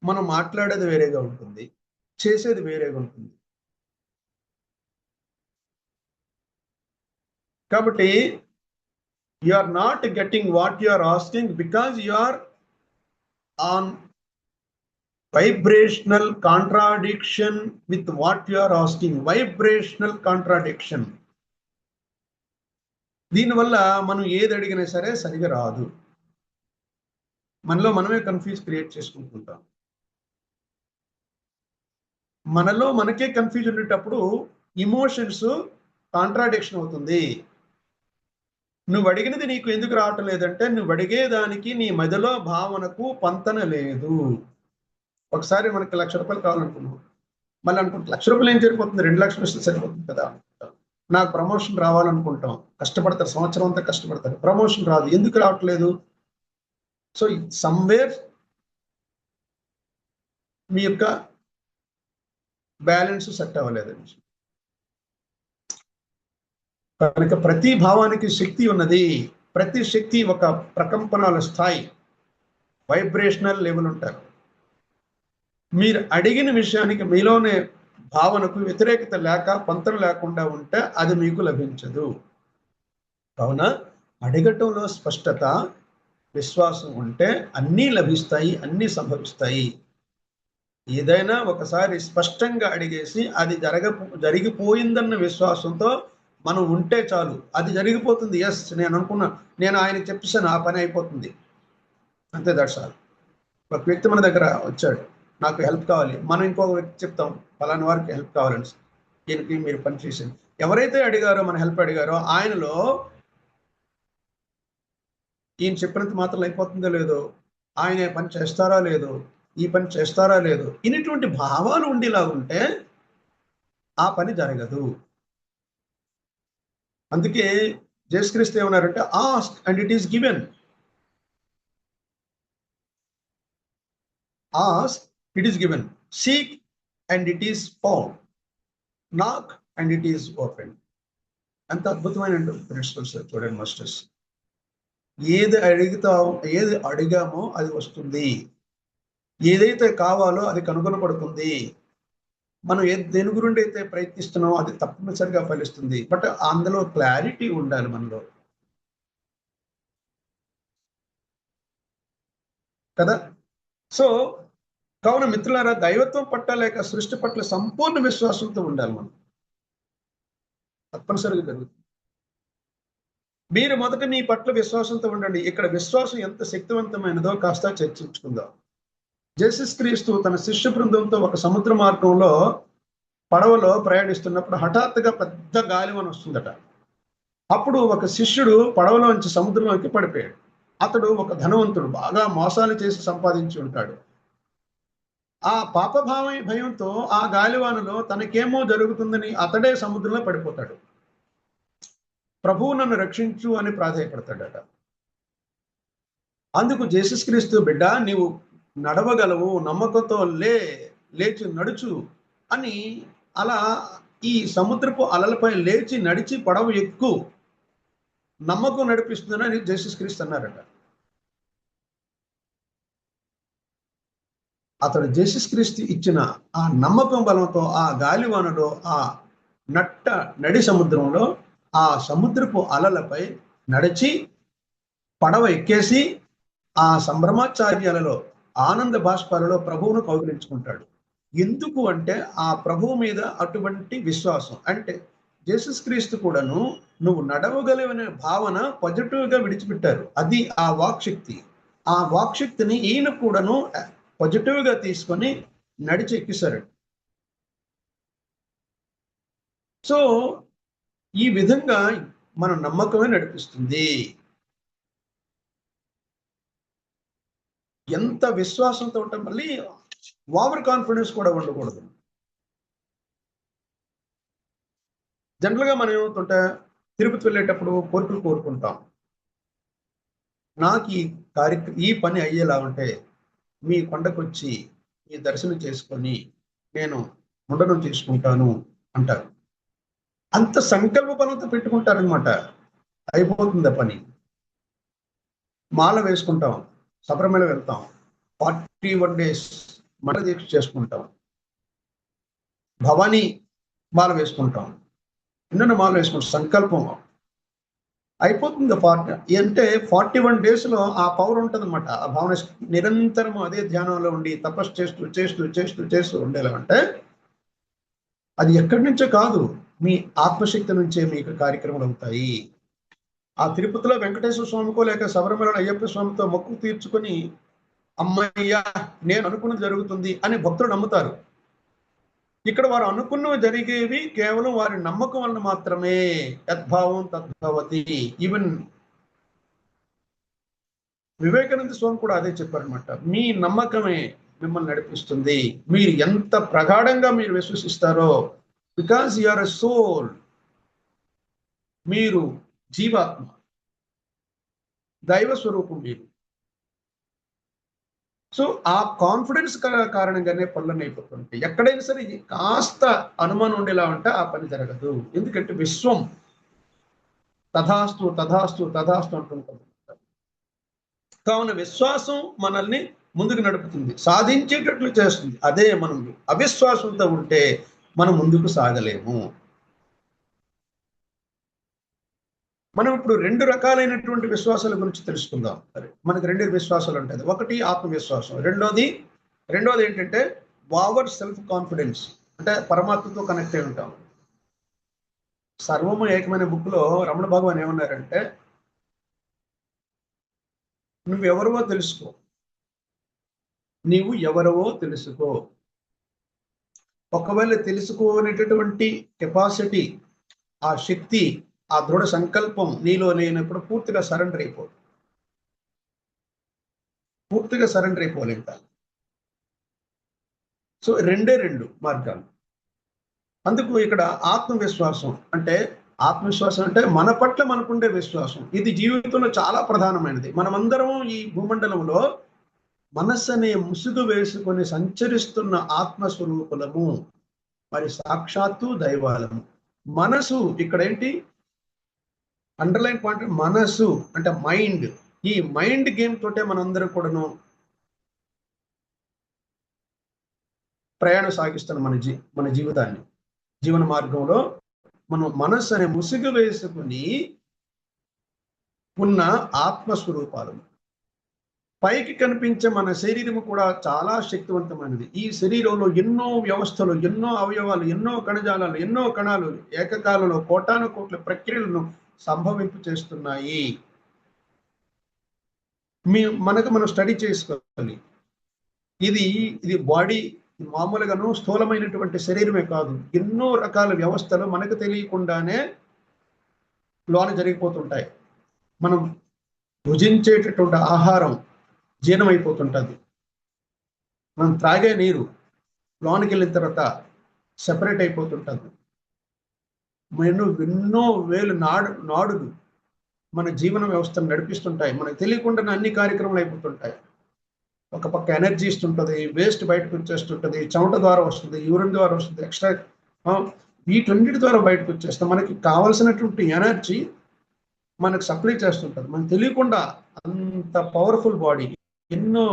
మనం మాట్లాడేది వేరేగా ఉంటుంది, చేసేది వేరేగా ఉంటుంది. కాబట్టి you are not getting what you are asking because you are on vibrational contradiction with what you are asking. Vibrational contradiction. దీనివల్ల మనం ఏది అడిగినా సరే సరిగా రాదు. మనలో మనమే కన్ఫ్యూజ్ క్రియేట్ చేసుకుంటుంటాం. మనలో మనకే కన్ఫ్యూజన్ ఉండేటప్పుడు ఇమోషన్స్ కాంట్రాడిక్షన్ అవుతుంది. నువ్వు అడిగినది నీకు ఎందుకు రావటం లేదంటే నువ్వు అడిగేదానికి నీ మదిలో భావనకు పొంతన లేదు. ఒకసారి మనకి ₹1,00,000 కావాలనుకున్నాం, మళ్ళీ అనుకుంటాం ₹1,00,000 ఏం సరిపోతుంది, 2,00,000 వస్తే సరిపోతుంది కదా. నాకు ప్రమోషన్ రావాలనుకుంటాం, కష్టపడతారు, సంవత్సరం అంతా కష్టపడతారు, ప్రమోషన్ రాదు. ఎందుకు రావట్లేదు? సో సమ్వేర్ మీ యొక్క బ్యాలెన్స్ సెట్ అవ్వలేదండి. కనుక ప్రతి భావానికి శక్తి ఉన్నది. ప్రతి శక్తి ఒక ప్రకంపనాల స్థాయి, వైబ్రేషనల్ లెవెల్ ఉంటారు. మీరు అడిగిన విషయానికి మీలోనే భావనకు వ్యతిరేకత లేక పొంతన లేకుండా ఉంటే అది మీకు లభించదు. కావున అడగటంలో స్పష్టత, విశ్వాసం ఉంటే అన్నీ లభిస్తాయి, అన్నీ సంభవిస్తాయి. ఏదైనా ఒకసారి స్పష్టంగా అడిగేసి అది జరిగిపోయిందన్న విశ్వాసంతో మనం ఉంటే చాలు. అది జరిగిపోతుంది. ఎస్, నేను అనుకున్నా, నేను ఆయనకి చెప్పేసాను, ఆ పని అయిపోతుంది, అంతే, దట్స్ ఆల్. ఒక వ్యక్తి మన దగ్గర వచ్చాడు, నాకు హెల్ప్ కావాలి. మనం ఇంకొక వ్యక్తి చెప్తాం, ఫలానా వారికి హెల్ప్ కావాలని, దీనికి మీరు పని చేసింది. ఎవరైతే అడిగారో, మన హెల్ప్ అడిగారో, ఆయనలో ఈయన చెప్పినంత మాత్రం అయిపోతుందో లేదో, ఆయన పని చేస్తారా లేదో, ఈ పని చేస్తారా లేదు, ఇటువంటి భావాలు ఉండేలా ఉంటే ఆ పని జరగదు. అందుకే యేసుక్రీస్తు ఏమన్నారంటే, ask and it is given. Ask, it is given. Seek and it is found. నాక్ అండ్ ఇట్ ఈస్ ఓపెన్. అంత అద్భుతమైన ప్రిన్సిపల్స్ చూడండి మాస్టర్స్. ఏది అడిగామో అది వస్తుంది. ఏదైతే కావాలో అది కనుగొనబడుతుంది. మనం దేని గురించి అయితే ప్రయత్నిస్తున్నామో అది తప్పనిసరిగా ఫలిస్తుంది. బట్ అందులో క్లారిటీ ఉండాలి మనలో కదా. సో కావున మిత్రులారా, దైవత్వం పట్ల లేక సృష్టి పట్ల సంపూర్ణ విశ్వాసంతో ఉండాలి మనం. తప్పనిసరిగా జరుగుతుంది. మీరు మొదట మీ పట్ల విశ్వాసంతో ఉండండి. ఇక్కడ విశ్వాసం ఎంత శక్తివంతమైనదో కాస్త చర్చించుకుందాం. యేసుక్రీస్తు తన శిష్య బృందంతో ఒక సముద్ర మార్గంలో పడవలో ప్రయాణిస్తున్నప్పుడు హఠాత్తుగా పెద్ద గాలివాన వస్తుందట. అప్పుడు ఒక శిష్యుడు పడవలోంచి సముద్రంలోకి పడిపోయాడు. అతడు ఒక ధనవంతుడు, బాగా మోసాలు చేసి సంపాదించి ఉంటాడు. ఆ భయంతో ఆ గాలివానలో తనకేమో జరుగుతుందని అతడే సముద్రంలో పడిపోతాడు. ప్రభువు నన్ను రక్షించు అని ప్రాధేయపడతాడట. అందుకు యేసుక్రీస్తు, బిడ్డ, నీవు నడవగలవు, నమ్మకంతో లేచి నడుచు అని అలా ఈ సముద్రపు అలలపై లేచి నడిచి పడవ ఎక్కు, నమ్మకం నడిపిస్తుందని యేసుక్రీస్తు అన్నారట. అతడు యేసుక్రీస్తు ఇచ్చిన ఆ నమ్మకం బలంతో ఆ గాలివానలో, ఆ నడి సముద్రంలో, ఆ సముద్రపు అలలపై నడిచి పడవ ఎక్కేసి ఆ సంభ్రమాచార్యాలలో, ఆనంద బాష్పాలలో ప్రభువును కౌగిలించుకుంటాడు. ఎందుకు అంటే ఆ ప్రభువు మీద అటువంటి విశ్వాసం. అంటే యేసుక్రీస్తు కూడాను నువ్వు నడవగలవనే భావన పాజిటివ్గా విడిచిపెట్టారు. అది ఆ వాక్శక్తి. ఆ వాక్శక్తిని ఈయన కూడాను పాజిటివ్గా తీసుకొని నడిచి ఎక్కిస్తారు. సో ఈ విధంగా మన నమ్మకమే నడిపిస్తుంది. ఎంత విశ్వాసంతో ఉంటే మళ్ళీ ఓవర్ కాన్ఫిడెన్స్ కూడా ఉండకూడదు. జనరల్గా మనం ఏమవుతుంటే తిరుపతి వెళ్ళేటప్పుడు కోరికలు కోరుకుంటాం. నాకు ఈ పని అయ్యేలా ఉంటే మీ కొండకొచ్చి మీ దర్శనం చేసుకొని నేను ఉండడం చేసుకుంటాను అంటారు. అంత సంకల్ప బలంతో పెట్టుకుంటారనమాట. అయిపోతుంది ఆ పని. మాల వేసుకుంటాం, శబరిమల వెళ్తాం, 41 days మల దీక్ష చేసుకుంటాం, భవానీ మాల వేసుకుంటాం, ఎన్నెన్నో మాల వేసుకుంటాం. సంకల్పం అయిపోతుంది. అంటే 41 days ఆ పవర్ ఉంటుంది అనమాట. ఆ భావన నిరంతరం అదే ధ్యానంలో ఉండి తపస్సు చేస్తూ చేస్తూ చేస్తూ చేస్తూ ఉండేలా అంటే అది ఎక్కడి నుంచో కాదు, మీ ఆత్మశక్తి నుంచే మీకు కార్యక్రమాలు అవుతాయి. ఆ తిరుపతిలో వెంకటేశ్వర స్వామికో లేక శబరిమల అయ్యప్ప స్వామితో మొక్కు తీర్చుకొని అమ్మయ్యా నేను అనుకున్నది జరుగుతుంది అని భక్తులు నమ్ముతారు. ఇక్కడ వారు అనుకున్నవి జరిగేవి కేవలం వారి నమ్మకం వలన మాత్రమే. యద్భావం తద్భవతి. ఈవెన్ వివేకానంద స్వామి కూడా అదే చెప్పారనమాట. మీ నమ్మకమే మిమ్మల్ని నడిపిస్తుంది. మీరు ఎంత ప్రగాఢంగా మీరు విశ్వసిస్తారో, because you are a soul, మీరు జీవాత్మ, దైవ స్వరూపం మీరు. సో ఆ కాన్ఫిడెన్స్ కారణంగానే పనులన్నీ అయిపోతుంటాయి. ఎక్కడైనా సరే కాస్త అనుమానం ఉండేలా ఉంటే ఆ పని జరగదు. ఎందుకంటే విశ్వం తథాస్తు తథాస్తు తథాస్తు అంటుంటాం. కావున విశ్వాసం మనల్ని ముందుకు నడుపుతుంది, సాధించేటట్లు చేస్తుంది. అదే మనం అవిశ్వాసంతో ఉంటే మనం ముందుకు సాగలేము. మనం ఇప్పుడు 2 రకాలైనటువంటి విశ్వాసాల గురించి తెలుసుకుందాం. సరే, మనకి 2 విశ్వాసాలు ఉంటాయి. ఒకటి ఆత్మవిశ్వాసం, రెండోది ఏంటంటే ఓవర్ సెల్ఫ్ కాన్ఫిడెన్స్, అంటే పరమాత్మతో కనెక్ట్ అయి ఉంటాం. సర్వము ఏకమైన బుక్లో రమణ భగవాన్ ఏమన్నారంటే, నువ్వెవరవో తెలుసుకో, నీవు ఎవరవో తెలుసుకో. ఒకవేళ తెలుసుకోనేటటువంటి కెపాసిటీ, ఆ శక్తి, ఆ దృఢ సంకల్పం నీలో లేనప్పుడు పూర్తిగా సరెండర్ అయిపోలేదు. సో 2 మార్గాలు. అందుకు ఇక్కడ ఆత్మవిశ్వాసం అంటే మన పట్ల మనకుండే విశ్వాసం. ఇది జీవితంలో చాలా ప్రధానమైనది. మనమందరం ఈ భూమండలంలో మనస్సు అనే ముసుగు వేసుకొని సంచరిస్తున్న ఆత్మస్వరూపులము, మరి సాక్షాత్తు దైవాలము. మనసు ఇక్కడ ఏంటి, అండర్లైన్ పాయింట్, మనసు అంటే మైండ్. ఈ మైండ్ గేమ్ తోటే మనందరం కూడాను ప్రయాణం సాగిస్తున్న మన జీవితాన్ని, జీవన మార్గంలో మనం మనస్సు అనే ముసుగు వేసుకుని ఉన్న ఆత్మస్వరూపాలు. పైకి కనిపించే మన శరీరము కూడా చాలా శక్తివంతమైనది. ఈ శరీరంలో ఎన్నో వ్యవస్థలు, ఎన్నో అవయవాలు, ఎన్నో కణజాలాలు, ఎన్నో కణాలు ఏకకాలంలో కోటాను కోట్ల ప్రక్రియలను సంభవింపు చేస్తున్నాయి. మనం స్టడీ చేసుకోవాలి. ఇది బాడీ మామూలుగాను స్థూలమైనటువంటి శరీరమే కాదు, ఎన్నో రకాల వ్యవస్థలు మనకు తెలియకుండానే లోన జరిగిపోతుంటాయి. మనం భుజించేటటువంటి ఆహారం జీర్ణమైపోతుంటుంది. మనం త్రాగే నీరు లోనికి వెళ్ళిన తర్వాత సెపరేట్ అయిపోతుంటుంది. ఎన్నో వేలు నాడులు మన జీవన వ్యవస్థను నడిపిస్తుంటాయి. మనకు తెలియకుండా అన్ని కార్యక్రమాలు అయిపోతుంటాయి. ఒక పక్క ఎనర్జీ ఇస్తుంటుంది, వేస్ట్ బయటకు వచ్చేస్తుంటుంది, చెమట ద్వారా వస్తుంది, యూరిన్ ద్వారా వస్తుంది, ఎక్స్ట్రా వీటన్నిటి ద్వారా బయటకు వచ్చేస్తాం. మనకి కావాల్సినటువంటి ఎనర్జీ మనకు సప్లై చేస్తుంటుంది. మనకు తెలియకుండా అంత పవర్ఫుల్ బాడీ, ఎన్నో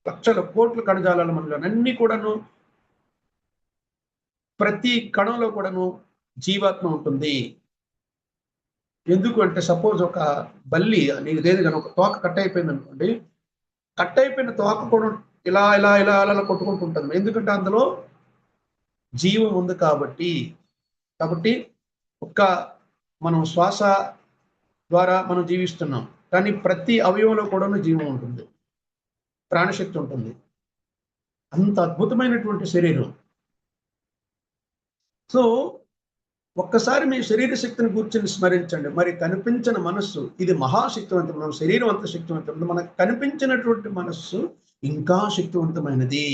లక్షల కోట్ల కణజాలాలు మనలో అన్ని కూడాను, ప్రతి కణంలో కూడాను జీవాత్మ ఉంటుంది. ఎందుకు అంటే, సపోజ్ ఒక బల్లి నీకు లేదు కానీ ఒక తోక కట్ అయిపోయింది అనుకోండి, కట్ అయిపోయిన తోక కూడా ఇలా ఇలా ఇలా అలా కొట్టుకుంటూ ఉంటుంది. ఎందుకంటే అందులో జీవం ఉంది కాబట్టి. మనం శ్వాస ద్వారా మనం జీవిస్తున్నాం, కానీ ప్రతి అవయవంలో కూడా జీవం ఉంటుంది, ప్రాణశక్తి ఉంటుంది. అంత అద్భుతమైనటువంటి శరీరం. సో ఒక్కసారి మీ శరీర శక్తిని కూర్చొని స్మరించండి. మరి కనిపించిన మనస్సు ఇది మహాశక్తివంతం. మన శరీరం అంత శక్తివంతం, మనకు కనిపించినటువంటి మనస్సు ఇంకా శక్తివంతమైనది.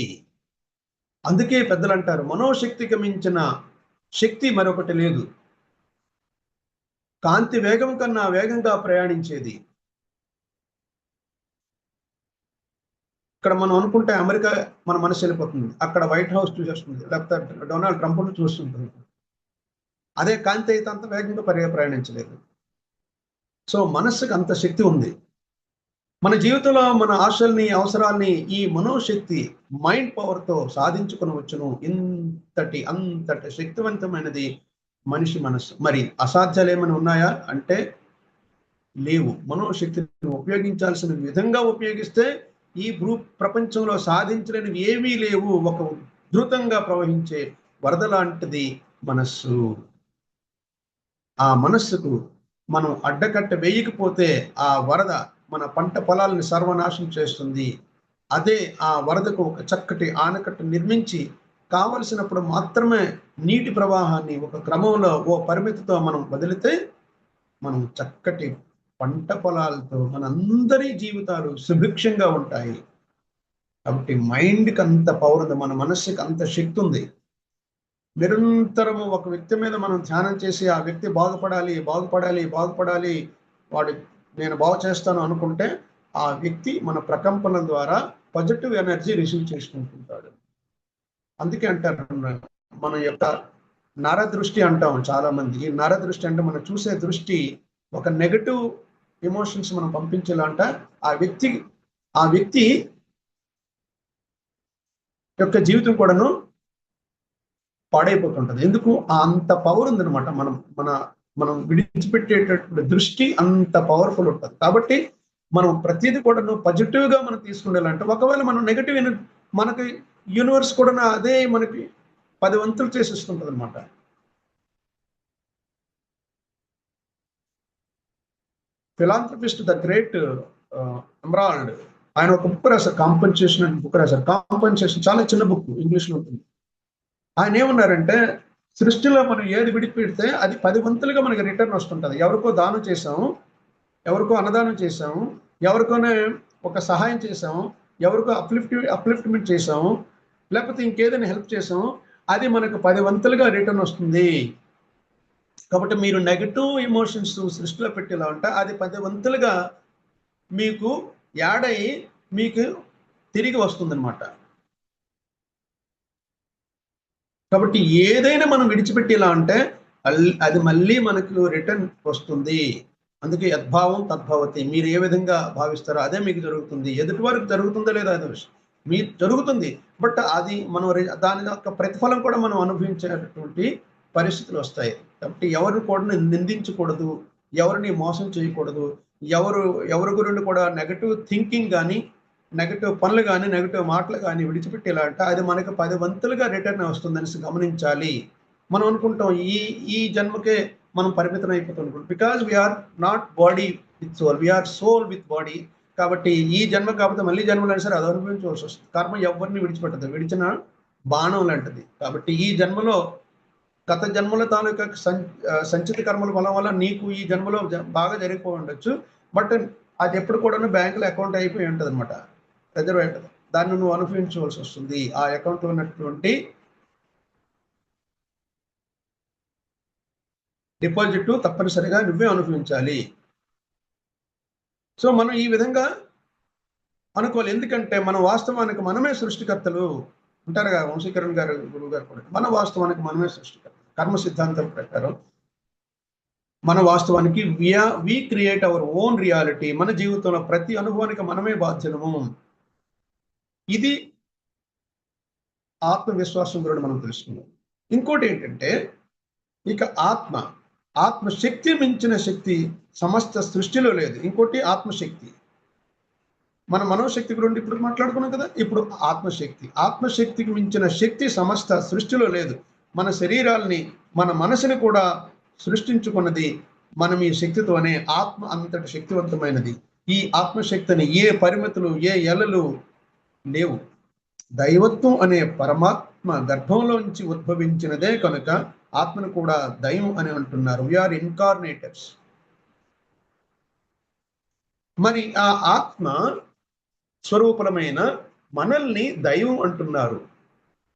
అందుకే పెద్దలు అంటారు, మనోశక్తికి మించిన శక్తి మరొకటి లేదు. కాంతి వేగం కన్నా వేగంగా ప్రయాణించేది. ఇక్కడ మనం అనుకుంటే అమెరికా మన మనసు వెళ్ళిపోతుంది, అక్కడ వైట్ హౌస్ చూసేస్తుంది, లేకపోతే డొనాల్డ్ ట్రంప్ను చూస్తుంటుంది. అదే కాంతి అయితే అంత వేగంగా ప్రయాణించలేదు. సో మనస్సుకు అంత శక్తి ఉంది. మన జీవితంలో మన ఆశల్ని, అవసరాల్ని ఈ మనోశక్తి, మైండ్ పవర్తో సాధించుకుని వచ్చును. అంతటి శక్తివంతమైనది మనిషి మనస్సు. మరి అసాధ్యాలు ఏమైనా ఉన్నాయా అంటే లేవు. మనోశక్తిని ఉపయోగించాల్సిన విధంగా ఉపయోగిస్తే ఈ ప్రపంచంలో సాధించలేనివి ఏమీ లేవు. ఒక ఉధృతంగా ప్రవహించే వరద లాంటిది మనస్సు. ఆ మనస్సుకు మనం అడ్డకట్ట వేయకపోతే ఆ వరద మన పంట పొలాలను సర్వనాశనం చేస్తుంది. అదే ఆ వరదకు ఒక చక్కటి ఆనకట్ట నిర్మించి కావలసినప్పుడు మాత్రమే నీటి ప్రవాహాన్ని ఒక క్రమంలో ఓ పరిమితితో మనం వదిలితే మనం చక్కటి పంట పొలాలతో మనందరి జీవితాలు సుభిక్షంగా ఉంటాయి. కాబట్టి మైండ్కి అంత పవర్ ఉంది, మన మనస్సుకి అంత శక్తి ఉంది. నిరంతరము ఒక వ్యక్తి మీద మనం ధ్యానం చేసి ఆ వ్యక్తి బాగుపడాలి బాగుపడాలి బాగుపడాలి, వాడు నేను బాగు చేస్తాను అనుకుంటే ఆ వ్యక్తి మన ప్రకంపనల ద్వారా పాజిటివ్ ఎనర్జీ రిసీవ్ చేసుకుంటుంటాడు. అందుకే అంటారు మన యొక్క నరదృష్టి అంటాం చాలా మంది. ఈ నరదృష్టి అంటే మనం చూసే దృష్టి ఒక నెగటివ్ ఎమోషన్స్ మనం పంపించాలంట ఆ వ్యక్తి యొక్క జీవితం కూడాను పాడైపోతుంటది. ఎందుకు? అంత పవర్ ఉందనమాట. మనం విడిచిపెట్టేటటువంటి దృష్టి అంత పవర్ఫుల్ ఉంటుంది. కాబట్టి మనం ప్రతిదీ కూడాను పాజిటివ్ గా మనం తీసుకుండాలంటే, ఒకవేళ మనం నెగటివ్ మనకి యూనివర్స్ కూడా అదే మనకి 10 వంతులు చేసిస్తుంటది అనమాట. ఫిలాంథ్రపిస్ట్ ద గ్రేట్ ఎమరాల్డ్ ఆయన ఒక బుక్ రాశారు, కాంపెన్సేషన్ అని బుక్ రాశారు. కాంపెన్సేషన్ చాలా చిన్న బుక్, ఇంగ్లీష్ లో ఉంటుంది. ఆయన ఏమన్నారంటే, సృష్టిలో మనం ఏది విడిపెడితే అది 10 వంతులుగా మనకి రిటర్న్ వస్తుంటది. ఎవరికో దానం చేసాము, ఎవరికో అన్నదానం చేసాము, ఎవరికోనే ఒక సహాయం చేసాము, ఎవరికో అప్లిఫ్ట్మెంట్ చేసాము, లేకపోతే ఇంకేదైనా హెల్ప్ చేసాము, అది మనకు 10 వంతులుగా రిటర్న్ వస్తుంది. కాబట్టి మీరు నెగటివ్ ఎమోషన్స్ సృష్టిలో పెట్టేలా ఉంటే అది 10 వంతులుగా మీకు యాడ్ అయ్యి మీకు తిరిగి వస్తుందన్నమాట. కాబట్టి ఏదైనా మనం విడిచిపెట్టేలా అంటే అది మళ్ళీ మనకు రిటర్న్ వస్తుంది. అందుకే యద్భావం తద్భవతి. మీరు ఏ విధంగా భావిస్తారో అదే మీకు జరుగుతుంది. ఎదుటి వారికి జరుగుతుందో లేదో అదే విషయం, మీకు జరుగుతుంది. బట్ అది మనం దాని యొక్క ప్రతిఫలం కూడా మనం అనుభవించేటటువంటి పరిస్థితులు వస్తాయి. కాబట్టి ఎవరిని కూడా నిందించకూడదు, ఎవరిని మోసం చేయకూడదు, ఎవరి గురించి కూడా నెగటివ్ థింకింగ్ కానీ, నెగటివ్ పనులు కానీ, నెగటివ్ మాటలు కానీ విడిచిపెట్టేలా అంటే అది మనకు 10 వంతులుగా రిటర్న్ వస్తుందని గమనించాలి. మనం అనుకుంటాం ఈ జన్మకే మనం పరిమితం అయిపోతాం. Because we are not body with soul, we are soul with body. కాబట్టి ఈ జన్మ కాకపోతే మళ్ళీ జన్మలైనా సరే అది అనుభవించవలసి వస్తుంది. కర్మ ఎవరిని విడిచిపెట్టదు, విడిచిన బాణం లాంటిది. కాబట్టి ఈ జన్మలో గత జన్మల తాలూకా సంచిత కర్మల బలం వల్ల నీకు ఈ జన్మలో బాగా జరిగిపోయి ఉండొచ్చు. బట్ అది ఎప్పుడు కూడా బ్యాంకులో అకౌంట్ అయిపోయి ఉంటుంది అనమాట, రిజర్వ్ ఉంటుంది. దాన్ని నువ్వు అనుభవించవలసి వస్తుంది. ఆ అకౌంట్లో ఉన్నటువంటి డిపాజిట్ తప్పనిసరిగా నువ్వే అనుభవించాలి. సో మనం ఈ విధంగా అనుకోవాలి. ఎందుకంటే మన వాస్తవానికి మనమే సృష్టికర్తలు ఉంటారు కదా, వంశీకరణ్ గారు గురువు గారు కూడా. మన వాస్తవానికి మనమే సృష్టికర్తలు. కర్మ సిద్ధాంతం ప్రకారం మన వాస్తవానికి we create our own reality. మన జీవితంలో ప్రతి అనుభవానికి మనమే బాధ్యులము. ఇది ఆత్మవిశ్వాసం గురించి మనం తెలుసుకున్నాం. ఇంకోటి ఏంటంటే, ఇక ఆత్మశక్తి మించిన శక్తి సమస్త సృష్టిలో లేదు. ఇంకోటి ఆత్మశక్తి. మన మనోశక్తి గురించి ఇప్పుడు మాట్లాడుకున్నాం కదా. ఇప్పుడు ఆత్మశక్తికి మించిన శక్తి సమస్త సృష్టిలో లేదు. మన శరీరాల్ని, మన మనసుని కూడా సృష్టించుకున్నది మనం ఈ శక్తితోనే. ఆత్మ అంతటి శక్తివంతమైనది. ఈ ఆత్మశక్తిని ఏ పరిమితులు, ఏ ఎలలు లేవు. దైవత్వం అనే పరమాత్మ గర్భంలో నుంచి ఉద్భవించినదే కనుక ఆత్మను కూడా దైవం అని అంటున్నారు. వీఆర్ ఇన్కార్నేటర్స్. మరి ఆ ఆత్మ స్వరూపమైన మనల్ని దైవం అంటున్నారు.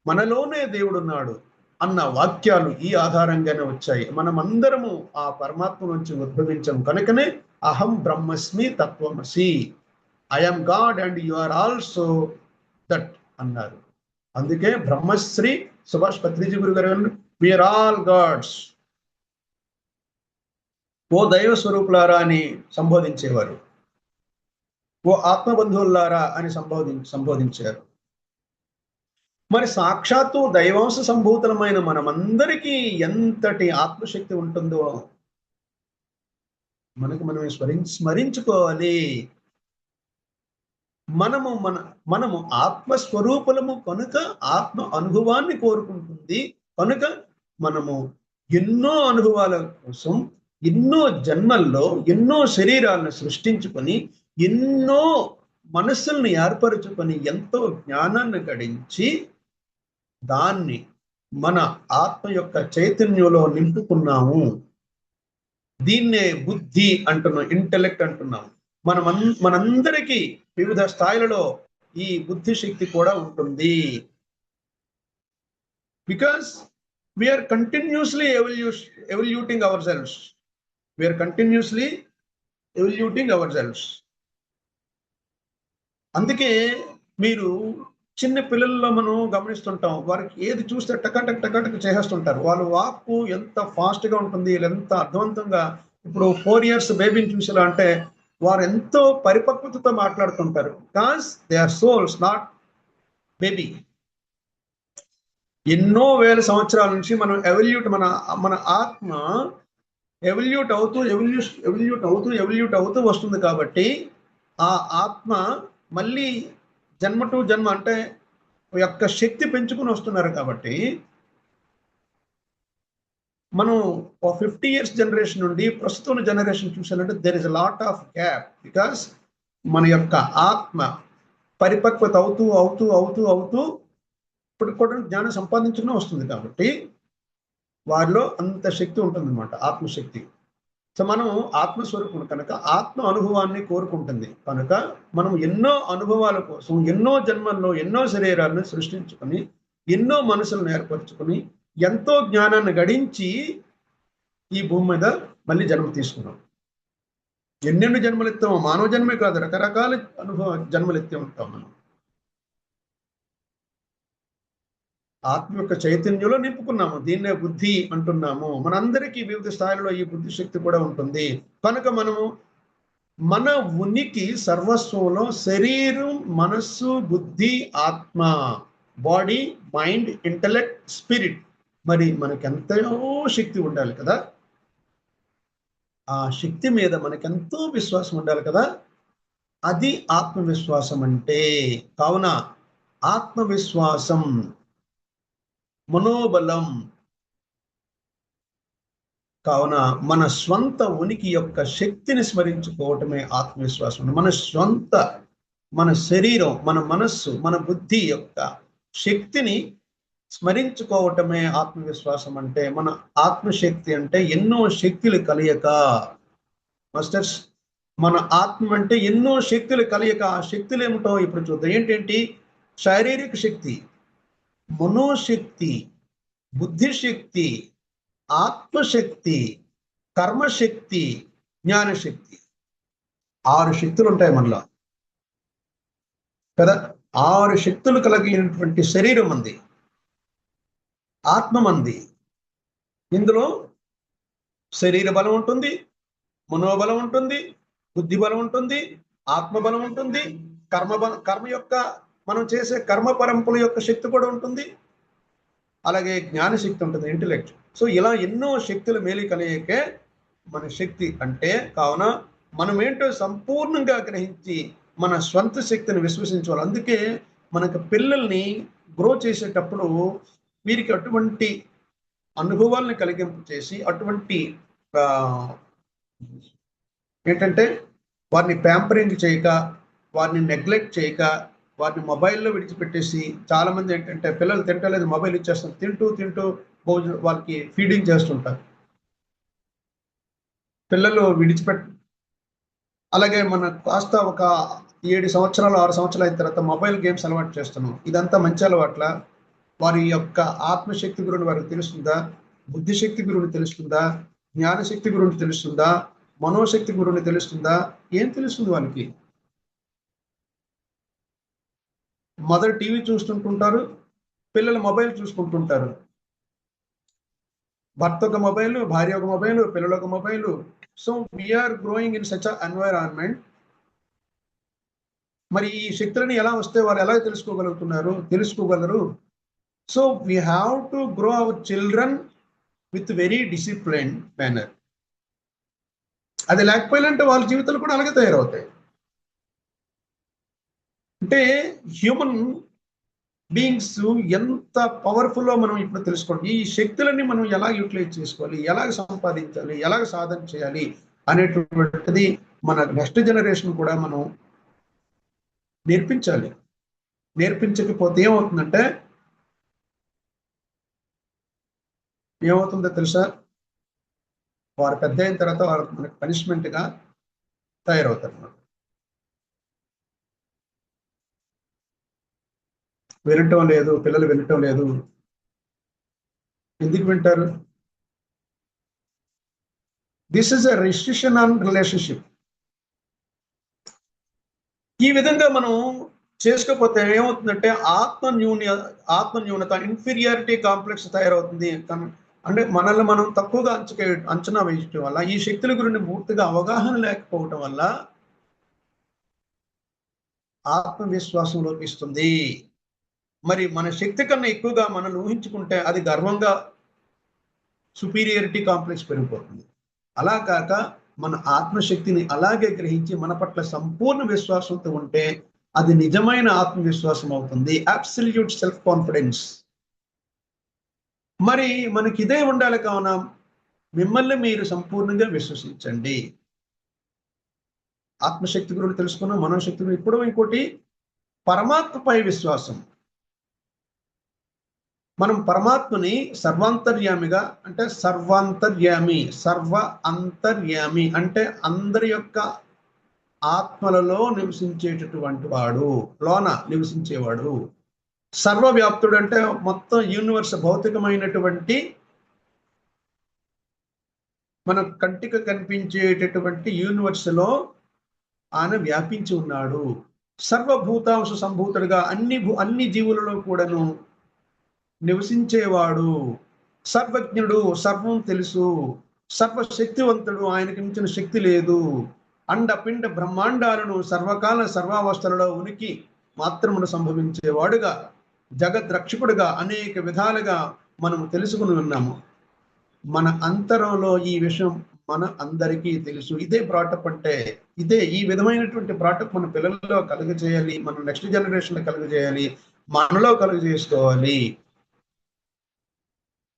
మనలోనే దేవుడున్నాడు అన్న వాక్యాలు ఈ ఆధారంగానే వచ్చాయి. మనమందరము ఆ పరమాత్మ నుంచి ఉద్భవించాం కనుకనే అహం బ్రహ్మస్మి తత్వమసి, I'm God and you are also that అన్నారు. అందుకే బ్రహ్మశ్రీ సుభాష్ పత్రిజీ గురు గారు వీఆర్ ఆల్ గాడ్స్, ఓ దైవ స్వరూపులారా అని సంబోధించేవారు, ఓ ఆత్మబంధువులారా అని సంబోధించారు. మరి సాక్షాత్తు దైవాంశ సంభూతమైన మనమందరికీ ఎంతటి ఆత్మశక్తి ఉంటుందో మనమే స్మరించుకోవాలి. మనము ఆత్మస్వరూపులము కనుక ఆత్మ అనుభవాన్ని కోరుకుంటుంది. కనుక మనము ఎన్నో అనుభవాల కోసం ఎన్నో జన్మల్లో ఎన్నో శరీరాలను సృష్టించుకొని ఎన్నో మనస్సుల్ని ఏర్పరచుకొని ఎంతో జ్ఞానాన్ని గడించి దాన్ని మన ఆత్మ యొక్క చైతన్యంలో నింపుకున్నాము. దీన్నే బుద్ధి అంటున్నాం, ఇంటెలెక్ట్ అంటున్నాం. మనందరికీ వివిధ స్థాయిలలో ఈ బుద్ధి శక్తి కూడా ఉంటుంది. Because we are continuously evaluating ourselves. We are continuously evaluating ourselves. అందుకే మీరు చిన్న పిల్లల్లో మనం గమనిస్తుంటాం, వారికి ఏది చూస్తే టకటక్ టకటక్ చేసేస్తుంటారు. వాళ్ళ వాక్కు ఎంత ఫాస్ట్గా ఉంటుంది, ఎంత అర్థవంతంగా. ఇప్పుడు 4 years బేబీని చూసేలా అంటే వారు ఎంతో పరిపక్వతతో మాట్లాడుతుంటారు. Because they are souls, not baby. ఎన్నో వేల సంవత్సరాల నుంచి మనం మన ఆత్మ ఎవల్యూట్ అవుతూ వస్తుంది. కాబట్టి ఆ ఆత్మ మళ్ళీ జన్మ టు జన్మ అంటే యొక్క శక్తి పెంచుకుని వస్తున్నారు. కాబట్టి మనం 50 years జనరేషన్ నుండి ప్రస్తుతం జనరేషన్ చూసానంటే there is a lot of gap. Because మన యొక్క ఆత్మ పరిపక్వత అవుతూ ఇప్పుడు కూడా జ్ఞానం సంపాదించుకునే వస్తుంది. కాబట్టి వారిలో అంత శక్తి ఉంటుందన్నమాట, ఆత్మశక్తి. సో మనం ఆత్మస్వరూపం కనుక ఆత్మ అనుభవాన్ని కోరుకుంటుంది. కనుక మనం ఎన్నో అనుభవాల కోసం ఎన్నో జన్మల్లో ఎన్నో శరీరాలను సృష్టించుకొని ఎన్నో మనసులను ఏర్పరచుకొని ఎంతో జ్ఞానాన్ని గడించి ఈ భూమి మీద మళ్ళీ జన్మ తీసుకున్నాం. ఎన్నెన్ని జన్మలెత్తామో, మానవ జన్మే కాదు, రకరకాల జన్మలెత్తి ఉంటాం మనం. ఆత్మ యొక్క చైతన్యంలో నింపుకున్నాము. దీన్నే బుద్ధి అంటున్నాము. మనందరికీ వివిధ స్థాయిలో ఈ బుద్ధి శక్తి కూడా ఉంటుంది. కనుక మనము మన ఉనికి సర్వస్వంలో శరీరం, మనస్సు, బుద్ధి, ఆత్మ, బాడీ, మైండ్, ఇంటలెక్ట్, స్పిరిట్, మరి మనకెంతో శక్తి ఉండాలి కదా. ఆ శక్తి మీద మనకెంతో విశ్వాసం ఉండాలి కదా. అది ఆత్మవిశ్వాసం అంటే. కావున ఆత్మవిశ్వాసం, మనోబలం. కావున మన స్వంత ఉనికి యొక్క శక్తిని స్మరించుకోవటమే ఆత్మవిశ్వాసం. మన శరీరం, మన మనస్సు, మన బుద్ధి యొక్క శక్తిని స్మరించుకోవటమే ఆత్మవిశ్వాసం అంటే. మన ఆత్మశక్తి అంటే ఎన్నో శక్తులు కలయిక. మాస్టర్స్, మన ఆత్మ అంటే ఎన్నో శక్తులు కలయిక. ఆ శక్తులు ఏమిటో ఇప్పుడు చూద్దాం. ఏంటేంటి? శారీరక శక్తి, మనోశక్తి, బుద్ధిశక్తి, ఆత్మశక్తి, కర్మశక్తి, జ్ఞానశక్తి. 6 శక్తులు ఉంటాయి మనలో కదా. 6 శక్తులు కలిగినటువంటి శరీరం మంది, ఆత్మ మంది. ఇందులో శరీర బలం ఉంటుంది, మనోబలం ఉంటుంది, బుద్ధి బలం ఉంటుంది, ఆత్మబలం ఉంటుంది, కర్మ యొక్క మనం చేసే కర్మ పరంపర యొక్క శక్తి కూడా ఉంటుంది. అలాగే జ్ఞానశక్తి ఉంటుంది, ఇంటెలెక్ట్. సో ఇలా ఎన్నో శక్తుల మేలు కలిగే మన శక్తి అంటే. కావున మనం ఏంటో సంపూర్ణంగా గ్రహించి మన స్వంత శక్తిని విశ్వసించాలి. అందుకే మనకు పిల్లల్ని గ్రో చేసేటప్పుడు వీరికి అటువంటి అనుభవాలను కలిగింపు చేసి, అటువంటి ఏంటంటే వారిని ప్యాంపరింగ్ చేయక, వారిని నెగ్లెక్ట్ చేయక, వారిని మొబైల్లో విడిచిపెట్టేసి. చాలా మంది ఏంటంటే పిల్లలు తింటలేదు, మొబైల్ ఇచ్చేస్తారు, తింటూ వాళ్ళకి ఫీడింగ్ చేస్తుంటారు. పిల్లలు అలాగే మన కాస్త ఒక 7 సంవత్సరాలు 6 సంవత్సరాలు అయిన తర్వాత మొబైల్ గేమ్స్ అలవాటు చేస్తున్నాం. ఇదంతా మంచి అలవాట్ల? వారి యొక్క ఆత్మశక్తి గురించి వారికి తెలుస్తుందా? బుద్ధిశక్తి గురించి తెలుస్తుందా? జ్ఞానశక్తి గురించి తెలుస్తుందా? మనోశక్తి గురించి తెలుస్తుందా? ఏం తెలుస్తుంది వాళ్ళకి? మదర్ టీవీ చూస్తుంటుంటారు, పిల్లలు మొబైల్ చూసుకుంటుంటారు. భర్త ఒక మొబైల్, భార్య ఒక మొబైల్, పిల్లలు ఒక mobile. So we are growing in such environment. మరి ఈ శక్తులని ఎలా వస్తే వారు ఎలా తెలుసుకోగలరు? So we have to grow our children with very discipline manner. అది లేకపోయాలంటే వాళ్ళ జీవితాలు కూడా అలాగే తయారవుతాయి. అంటే హ్యూమన్ బీయింగ్స్ ఎంత పవర్ఫుల్లో మనం ఇప్పుడు తెలుసుకోండి. ఈ శక్తులన్నీ మనం ఎలా యూటిలైజ్ చేసుకోవాలి, ఎలాగ సంపాదించాలి, ఎలాగ సాధన చేయాలి అనేటువంటిది మన నెక్స్ట్ జనరేషన్ కూడా మనం నేర్పించాలి. నేర్పించకపోతే ఏమవుతుందంటే ఏమవుతుందో తెలుసా? వారు పెద్ద అయిన తర్వాత వారు మనకు పనిష్మెంట్గా తయారవుతారు. వినటం లేదు, పిల్లలు వినటం లేదు. ఎందుకు వింటారు? This is a restriction on relationship. ఈ విధంగా మనం చేసుకోకపోతే ఏమవుతుందంటే ఆత్మ న్యూనత, ఇన్ఫీరియారిటీ కాంప్లెక్స్ తయారవుతుంది. అంటే మనల్ని మనం తక్కువగా అంచనా వేయటం వల్ల, ఈ శక్తుల గురించి పూర్తిగా అవగాహన లేకపోవటం వల్ల ఆత్మవిశ్వాసం లోపిస్తుంది. మరి మన శక్తి కన్నా ఎక్కువగా మనం ఊహించుకుంటే అది గర్వంగా సుపీరియారిటీ కాంప్లెక్స్ పెరిగిపోతుంది. అలా కాక మన ఆత్మశక్తిని అలాగే గ్రహించి మన పట్ల సంపూర్ణ విశ్వాసంతో ఉంటే అది నిజమైన ఆత్మవిశ్వాసం అవుతుంది, అబ్సల్యూట్ సెల్ఫ్ కాన్ఫిడెన్స్. మరి మనకి ఇదే ఉండాలి. కావున మిమ్మల్ని మీరు సంపూర్ణంగా విశ్వసించండి. ఆత్మశక్తి గురించి తెలుసుకున్నాం, మనోశక్తి గురించి. ఇప్పుడు ఇంకోటి పరమాత్మపై విశ్వాసం. మనం పరమాత్మని సర్వాంతర్యామిగా, అంటే సర్వాంతర్యామి, సర్వ అంతర్యామి అంటే అందరి యొక్క ఆత్మలలో నివసించేటటువంటి వాడు, లోన నివసించేవాడు. సర్వవ్యాప్తుడు అంటే మొత్తం యూనివర్స్, భౌతికమైనటువంటి మన కంటికి కనిపించేటటువంటి యూనివర్స్ లో ఆయన వ్యాపించి ఉన్నాడు. సర్వభూతాంశ సంభూతుడుగా అన్ని జీవులలో కూడాను నివసించేవాడు. సర్వజ్ఞుడు, సర్వం తెలుసు, సర్వశక్తివంతుడు, ఆయనకి మించిన శక్తి లేదు. అండపిండ బ్రహ్మాండాలను సర్వకాల సర్వావస్థలలో ఉనికి మాత్రమును సంభవించేవాడుగా, జగద్రక్షకుడుగా అనేక విధాలుగా మనం తెలుసుకుని ఉన్నాము. మన అంతరంలో ఈ విషయం మన అందరికీ తెలుసు. ఇదే బ్రాటప్ అంటే ఈ విధమైనటువంటి బ్రాటప్ మన పిల్లల్లో కలుగజేయాలి, మన నెక్స్ట్ జనరేషన్ లో కలుగజేయాలి, మనలో కలుగజేసుకోవాలి.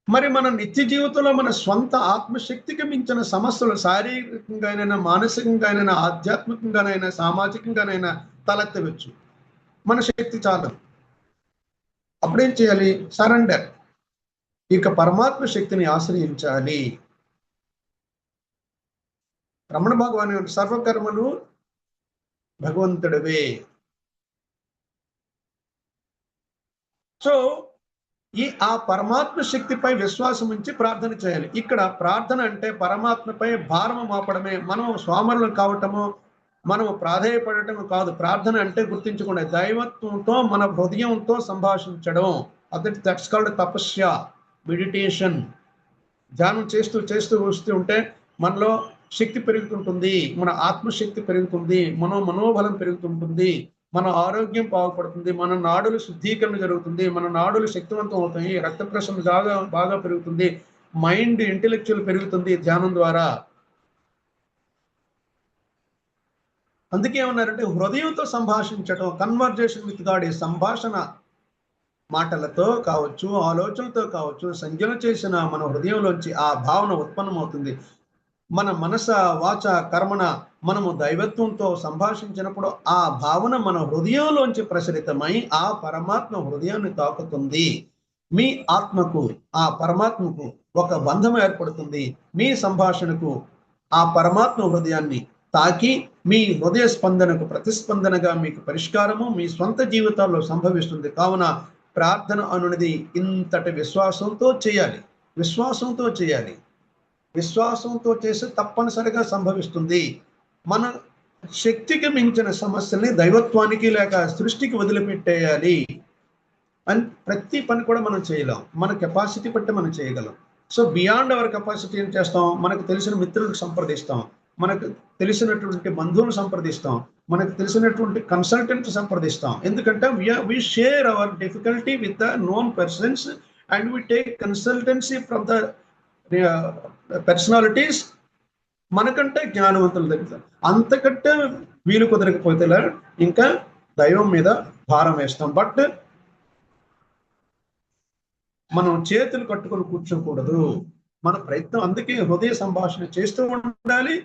మరి మన నిత్య జీవితంలో మన స్వంత ఆత్మశక్తికి మించిన సమస్యలు శారీరకంగానైనా, మానసికంగానైనా, ఆధ్యాత్మికంగానైనా, సామాజికంగానైనా తలెత్తవచ్చు. మన శక్తి చాలు. అప్పుడేం చేయాలి? సరెండర్. ఇక పరమాత్మ శక్తిని ఆశ్రయించాలి. రమణ భగవాన్ సర్వకర్మలు భగవంతుడివే. సో ఆ పరమాత్మ శక్తిపై విశ్వాసం ఉంచి ప్రార్థన చేయాలి. ఇక్కడ ప్రార్థన అంటే పరమాత్మపై భారము మోపడమే. మనం స్వామరులు కావటము, మనం ప్రాధేయపడటము కాదు. ప్రార్థన అంటే గుర్తించుకోండి, దైవత్వంతో మన హృదయంతో సంభాషించడం. That's called tapasya, meditation. ధ్యానం చేస్తూ చేస్తూ వస్తూ ఉంటే మనలో శక్తి పెరుగుతుంటుంది, మన ఆత్మశక్తి పెరుగుతుంది, మనోబలం పెరుగుతుంటుంది, మన ఆరోగ్యం బాగుపడుతుంది, మన నాడులు శుద్ధీకరణ జరుగుతుంది, మన నాడులు శక్తివంతం అవుతాయి, రక్త ప్రసరణ బాగా పెరుగుతుంది, మైండ్ ఇంటెలెక్చువల్ పెరుగుతుంది ధ్యానం ద్వారా. అందుకే ఏమన్నారంటే హృదయంతో సంభాషించడం, కన్వర్జేషన్ విత్ గాడ్. సంభాషణ మాటలతో కావచ్చు, ఆలోచనలతో కావచ్చు, సంజ్ఞలు చేసిన మన హృదయంలోంచి ఆ భావన ఉత్పన్నమవుతుంది. మన మనస వాచ కర్మణ మనము దైవత్వంతో సంభాషించినప్పుడు ఆ భావన మన హృదయంలోంచి ప్రసరితమై ఆ పరమాత్మ హృదయాన్ని తాకుతుంది. మీ ఆత్మకు ఆ పరమాత్మకు ఒక బంధం ఏర్పడుతుంది. మీ సంభాషణకు ఆ పరమాత్మ హృదయాన్ని తాకి మీ హృదయ స్పందనకు ప్రతిస్పందనగా మీకు పరిష్కారము మీ స్వంత జీవితాల్లో సంభవిస్తుంది. కావున ప్రార్థన అనున్నది ఇంతటి విశ్వాసంతో చేయాలి. విశ్వాసంతో చేసి తప్పనిసరిగా సంభవిస్తుంది. మన శక్తికి మించిన సమస్యల్ని దైవత్వానికి లేక సృష్టికి వదిలిపెట్టేయాలి. అని ప్రతి పని కూడా మనం చేయలేం, మన కెపాసిటీ బట్టి మనం చేయగలం. సో బియాండ్ అవర్ కెపాసిటీ ఏం చేస్తాం? మనకు తెలిసిన మిత్రులకు సంప్రదిస్తాం, మనకు తెలిసినటువంటి బంధువులు సంప్రదిస్తాం, మనకు తెలిసినటువంటి కన్సల్టెంట్ సంప్రదిస్తాం. ఎందుకంటే we share our difficulty with the known persons and we take consultancy from the personalities మనకంటే జ్ఞానవంతుల దగ్గర. అంతకంటే వీలు కుదరకపోతే ఇంకా దైవం మీద భారం వేస్తాం. బట్ మనం చేతులు కట్టుకొని కూర్చోకూడదు. మన ప్రయత్నం, అందుకే హృదయ సంభాషణ చేస్తూ ఉండాలి,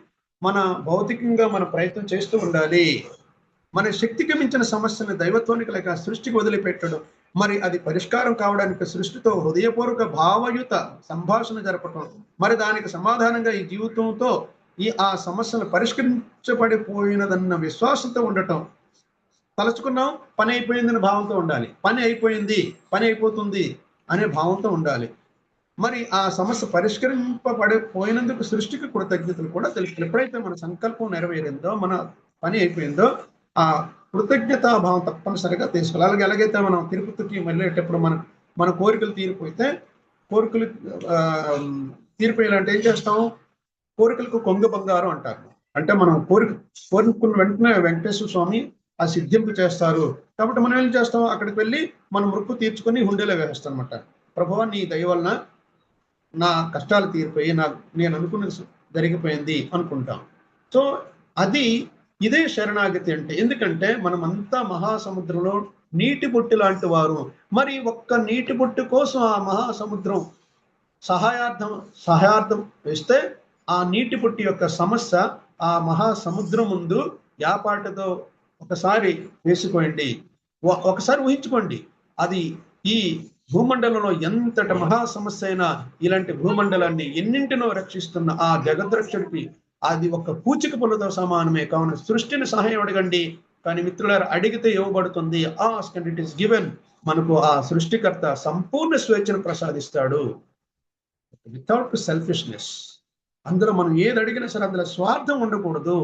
మన భౌతికంగా మన ప్రయత్నం చేస్తూ ఉండాలి. మన శక్తికి మించిన సమస్యను దైవత్వానికి లేక సృష్టికి వదిలిపెట్టడం మరి అది పరిష్కారం కావడానికి సృష్టితో హృదయపూర్వక భావయుత సంభాషణ జరపటం, మరి దానికి సమాధానంగా ఈ జీవితంతో ఆ సమస్యను పరిష్కరించబడిపోయినదన్న విశ్వాసంతో ఉండటం. తలుచుకున్నాం, పని అయిపోయిందనే భావంతో ఉండాలి. పని అయిపోయింది, పని అయిపోతుంది అనే భావంతో ఉండాలి. మరి ఆ సమస్య పరిష్కరింపబడిపోయినందుకు సృష్టికి కృతజ్ఞతలు కూడా తెలుస్తుంది. ఎప్పుడైతే మన సంకల్పం నెరవేరిందో, మన పని అయిపోయిందో, ఆ కృతజ్ఞతా భావం తప్పనిసరిగా తీసుకోవాలి. అలాగే ఎలాగైతే మనం తిరుపతికి వెళ్ళేటప్పుడు మన కోరికలు తీరిపోతే, కోరికలు తీరిపోయాలంటే ఏం చేస్తాం? కోరికలకు కొంగు బంగారం అంటారు. అంటే మనం కోరుకున్న వెంటనే వెంకటేశ్వర స్వామి ఆ సిద్ధింపు చేస్తారు. కాబట్టి మనం ఏం చేస్తాం? అక్కడికి వెళ్ళి మన మొక్కు తీర్చుకొని హుండీలో వేస్తాం అనమాట. ప్రభువా, నీ దయ వలన నా కష్టాలు తీరిపోయి నేను అనుకున్నది జరిగిపోయింది అనుకుంటాం. సో ఇదే శరణాగతి అంటే. ఎందుకంటే మనమంతా మహాసముద్రంలో నీటి బొట్టు లాంటి వారు. మరి ఒక్క నీటి బొట్టు కోసం ఆ మహాసముద్రం సహాయార్థం వేస్తే ఆ నీటి బొట్టు యొక్క సమస్య ఆ మహాసముద్రం ముందు యాపాటితో ఒకసారి వేసుకోండి. ఒకసారి ఊహించుకోండి, అది ఈ భూమండలంలో ఎంతటి మహా సమస్య అయినా ఇలాంటి భూమండలాన్ని ఎన్నింటినో రక్షిస్తున్న ఆ జగద్రక్షుడికి అది ఒక పూచిక పొలతో సమానమే. కావున సృష్టిని సహాయం అడగండి, కానీ మిత్రులారా, అడిగితే ఇవ్వబడుతుంది. Ask and it is given. మనకు ఆ సృష్టికర్త సంపూర్ణ స్వేచ్ఛను ప్రసాదిస్తాడు, వితౌట్ సెల్ఫిష్నెస్. అందులో మనం ఏది అడిగినా సరే అందులో స్వార్థం ఉండకూడదు,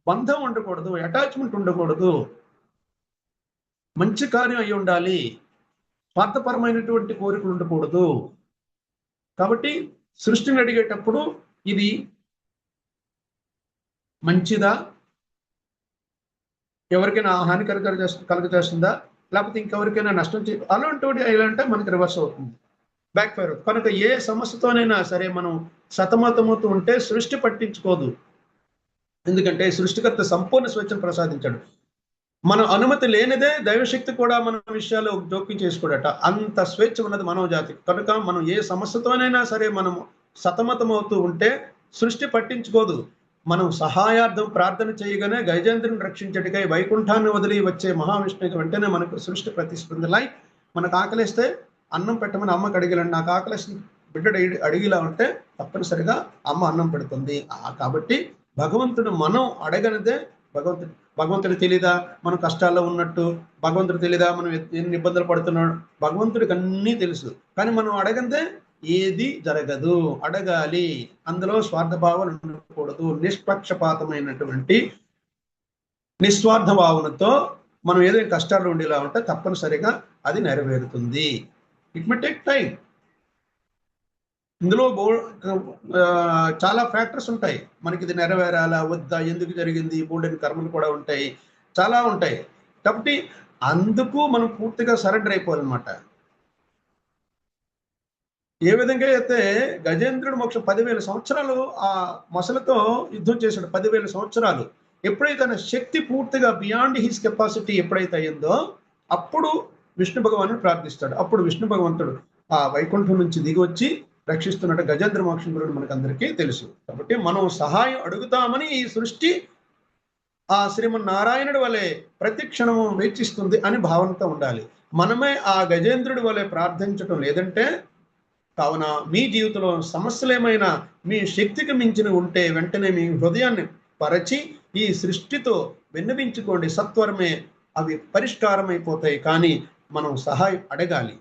బంధం ఉండకూడదు, అటాచ్మెంట్ ఉండకూడదు, మంచి కార్యం అయి ఉండాలి, స్వార్థపరమైనటువంటి కోరికలు ఉండకూడదు. కాబట్టి సృష్టిని అడిగేటప్పుడు ఇది మంచిదా, ఎవరికైనా హానికర కలుగజేస్తుందా, లేకపోతే ఇంకెవరికైనా నష్టం అలాంటి ఇలాంటి మనకి రివర్స్ అవుతుంది, బ్యాక్ ఫైర్ అవుతుంది. కనుక ఏ సమస్యతోనైనా సరే మనం సతమతమవుతూ ఉంటే సృష్టి పట్టించుకోదు. ఎందుకంటే సృష్టికర్త సంపూర్ణ స్వేచ్ఛను ప్రసాదించాడు. మనం అనుమతి లేనిదే దైవశక్తి కూడా మన విషయాలు జోక్యం చేసుకోడట. అంత స్వేచ్ఛ ఉన్నది మానవ జాతికి. కనుక మనం ఏ సమస్యతోనైనా సరే మనం సతమతమవుతూ ఉంటే సృష్టి పట్టించుకోదు. మనం సహాయార్థం ప్రార్థన చేయగానే గజేంద్రుని రక్షించటికై వైకుంఠాన్ని వదిలి వచ్చే మహావిష్ణువుకి వెంటనే మనకు సృష్టి ప్రతిస్పంది. లైక్ మనకు ఆకలిస్తే అన్నం పెట్టమని అమ్మకి అడిగిలండి. నాకు ఆకలిస్తే బిడ్డ అడిగిలా ఉంటే తప్పనిసరిగా అమ్మ అన్నం పెడుతుంది. కాబట్టి భగవంతుడు మనం అడగనిదే భగవంతుడు తెలీదా మనం కష్టాల్లో ఉన్నట్టు? భగవంతుడు తెలీదా మనం ఎన్ని ఇబ్బందులు పడుతున్నాడు? భగవంతుడికి అన్నీ తెలుసు, కానీ మనం అడగందే ఏది జరగదు. అడగాలి, అందులో స్వార్థభావాలు ఉండకూడదు. నిష్పక్షపాతమైనటువంటి నిస్వార్థ భావనతో మనం ఏదైనా కష్టాలు ఉండేలా ఉంటే తప్పనిసరిగా అది నెరవేరుతుంది. It may take time. ఇందులో చాలా ఫ్యాక్టర్స్ ఉంటాయి. మనకి ఇది నెరవేరాలా వద్దా, ఎందుకు జరిగింది, బోల్డెన్ కర్మలు కూడా ఉంటాయి, చాలా ఉంటాయి. కాబట్టి అందుకు మనం పూర్తిగా సరెండర్ అయిపోవాలన్నమాట. ఏ విధంగా అయితే గజేంద్రుడు మోక్షం 10,000 సంవత్సరాలు ఆ మొసలతో యుద్ధం చేశాడు. 10,000 సంవత్సరాలు. ఎప్పుడైతే తన శక్తి పూర్తిగా బియాండ్ హిస్ కెపాసిటీ ఎప్పుడైతే అయ్యిందో అప్పుడు విష్ణు భగవాను ప్రార్థిస్తాడు. అప్పుడు విష్ణు భగవంతుడు ఆ వైకుంఠం నుంచి దిగి వచ్చి రక్షిస్తున్నట్టు గజేంద్ర మోక్షం గురించి మనకు అందరికీ తెలుసు. కాబట్టి మనం సహాయం అడుగుతామని ఈ సృష్టి ఆ శ్రీమన్నారాయణుడి వలె ప్రతి క్షణము వేచిస్తుంది అని భావనతో ఉండాలి. మనమే ఆ గజేంద్రుడి వలె ప్రార్థించటం లేదంటే, కావున మీ జీవితంలో సమస్యలు ఏమైనా మీ శక్తికి మించిన ఉంటే వెంటనే మీ హృదయాన్ని పరచి ఈ సృష్టితో విన్నవించుకోండి. సత్వరమే అవి పరిష్కారం అయిపోతాయి. కానీ మనం సహాయం అడగాలి.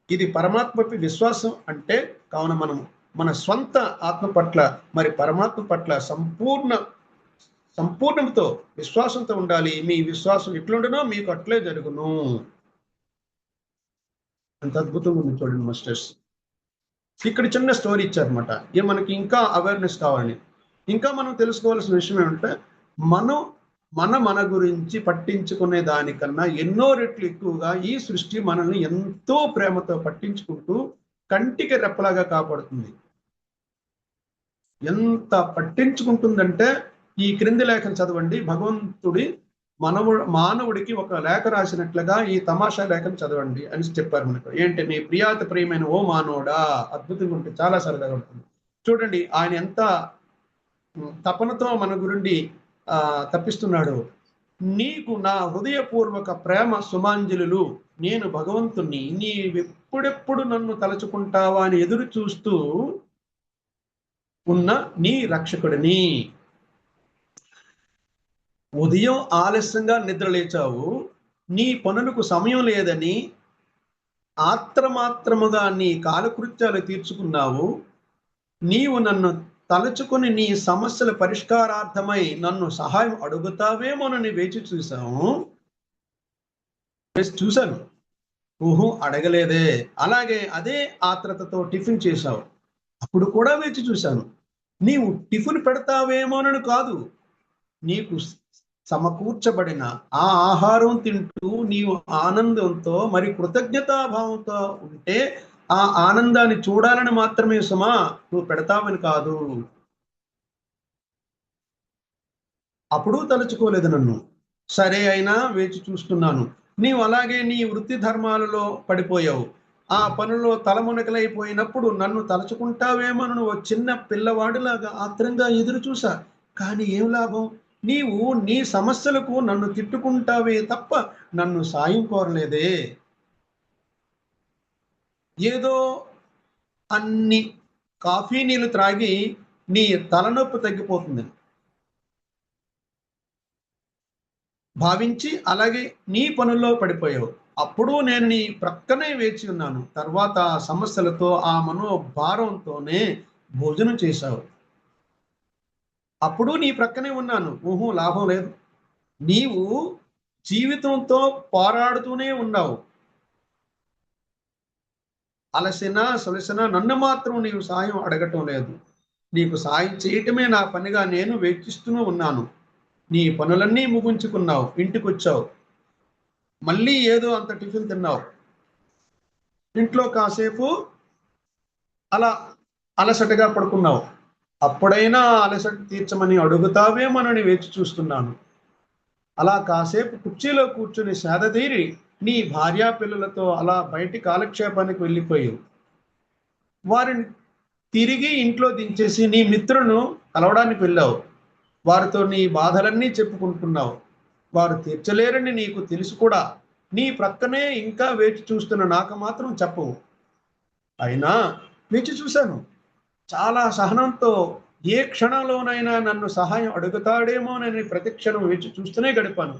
ఇది పరమాత్మపై విశ్వాసం అంటే. కావున మనం మన స్వంత ఆత్మ పట్ల మరి పరమాత్మ పట్ల సంపూర్ణంతో విశ్వాసంతో ఉండాలి. మీ విశ్వాసం ఎట్లుండునో మీకు అట్లే జరుగును. అంత అద్భుతంగా ఉంది చూడండి మాస్టర్స్. ఇక్కడ చిన్న స్టోరీ ఇచ్చారనమాట. మనకి ఇంకా అవేర్నెస్ కావాలి. ఇంకా మనం తెలుసుకోవాల్సిన విషయం ఏమంటే, మన గురించి పట్టించుకునే దానికన్నా ఎన్నో రెట్లు ఎక్కువగా ఈ సృష్టి మనల్ని ఎంతో ప్రేమతో పట్టించుకుంటూ కంటికి రెప్పలాగా కాపాడుతుంది. ఎంత పట్టించుకుంటుందంటే, ఈ క్రింది లేఖను చదవండి. భగవంతుడి మానవుడికి ఒక లేఖ రాసినట్లుగా ఈ తమాషా లేఖను చదవండి అని చెప్పారు మనకు. ఏంటి? నీ ప్రియాతి ప్రియమైన ఓ మానవుడా. అద్భుతంగా ఉంటుంది, చాలా సరదాగా ఉంటుంది. చూడండి ఆయన ఎంత తపనతో మన గురించి తప్పిస్తున్నాడు. నీకు నా హృదయపూర్వక ప్రేమ సుమాంజలులు. నేను భగవంతుణ్ణి, నీవెప్పుడెప్పుడు నన్ను తలుచుకుంటావా అని ఎదురు చూస్తూ ఉన్న నీ రక్షకుడిని. ఉదయం ఆలస్యంగా నిద్ర లేచావు, నీ పనులకు సమయం లేదని ఆత్రమాత్రముగా నీ కాలకృత్యాలు తీర్చుకున్నావు. నీవు నన్ను తలుచుకుని నీ సమస్యల పరిష్కారార్థమై నన్ను సహాయం అడుగుతావేమోనని వేచి చూశాను. ఊహు అడగలేదే. అలాగే అదే ఆత్రతతో టిఫిన్ చేశావు, అప్పుడు కూడా వేచి చూశాను. నీవు టిఫిన్ పెడతావేమోనని కాదు, నీకు సమకూర్చబడిన ఆ ఆహారం తింటూ నీవు ఆనందంతో మరి కృతజ్ఞతాభావంతో ఉంటే ఆ ఆనందాన్ని చూడాలని మాత్రమే సుమా, నువ్వు పెడతావని కాదు. అప్పుడు తలుచుకోలేదు నన్ను. సరే అయినా వేచి చూస్తున్నాను. నీవు అలాగే నీ వృత్తి ధర్మాలలో పడిపోయావు. ఆ పనుల్లో తలమునకలైపోయినప్పుడు నన్ను తలుచుకుంటావేమో నువ్వు చిన్న పిల్లవాడిలాగా ఆత్రంగా ఎదురు చూసా. కానీ ఏం లాభం? నీవు నీ సమస్యలకు నన్ను తిట్టుకుంటావే తప్ప నన్ను సాయం కోరలేదే. ఏదో అన్ని కాఫీ నీళ్ళు త్రాగి నీ తలనొప్పి తగ్గిపోతుంది భావించి అలాగే నీ పనుల్లో పడిపోయావు. అప్పుడు నేను నీ ప్రక్కనే వేచి ఉన్నాను. తర్వాత సమస్యలతో ఆ మనోభారంతోనే భోజనం చేశావు. అప్పుడు నీ ప్రక్కనే ఉన్నాను. ఊహు లాభం లేదు. నీవు జీవితంతో పోరాడుతూనే ఉన్నావు. అలసినా సొలసినా నన్ను మాత్రం నీవు సాయం అడగటం లేదు. నీకు సాయం చేయటమే నా పనిగా నేను వేచిస్తూనే ఉన్నాను. నీ పనులన్నీ ముగించుకున్నావు, ఇంటికొచ్చావు. మళ్ళీ ఏదో అంత టిఫిన్ తిన్నావు. ఇంట్లో కాసేపు అలా అలసటగా పడుకున్నావు. అప్పుడైనా అలసట తీర్చమని అడుగుతావేమోనని వేచి చూస్తున్నాను. అలా కాసేపు కుర్చీలో కూర్చుని సేదతీరి నీ భార్యా పిల్లలతో అలా బయటి కాలక్షేపానికి వెళ్ళిపోయావు. వారిని తిరిగి ఇంట్లో దించేసి నీ మిత్రులను కలవడానికి వెళ్ళావు. వారితో నీ బాధలన్నీ చెప్పుకుంటున్నావు. వారు తీర్చలేరని నీకు తెలుసు కూడా. నీ ప్రక్కనే ఇంకా వేచి చూస్తున్న నాకు మాత్రం చెప్పవు. అయినా వేచి చూశాను. చాలా సహనంతో ఏ క్షణంలోనైనా నన్ను సహాయం అడుగుతాడేమోనని ప్రతి క్షణం వేచి చూస్తూనే గడిపాను.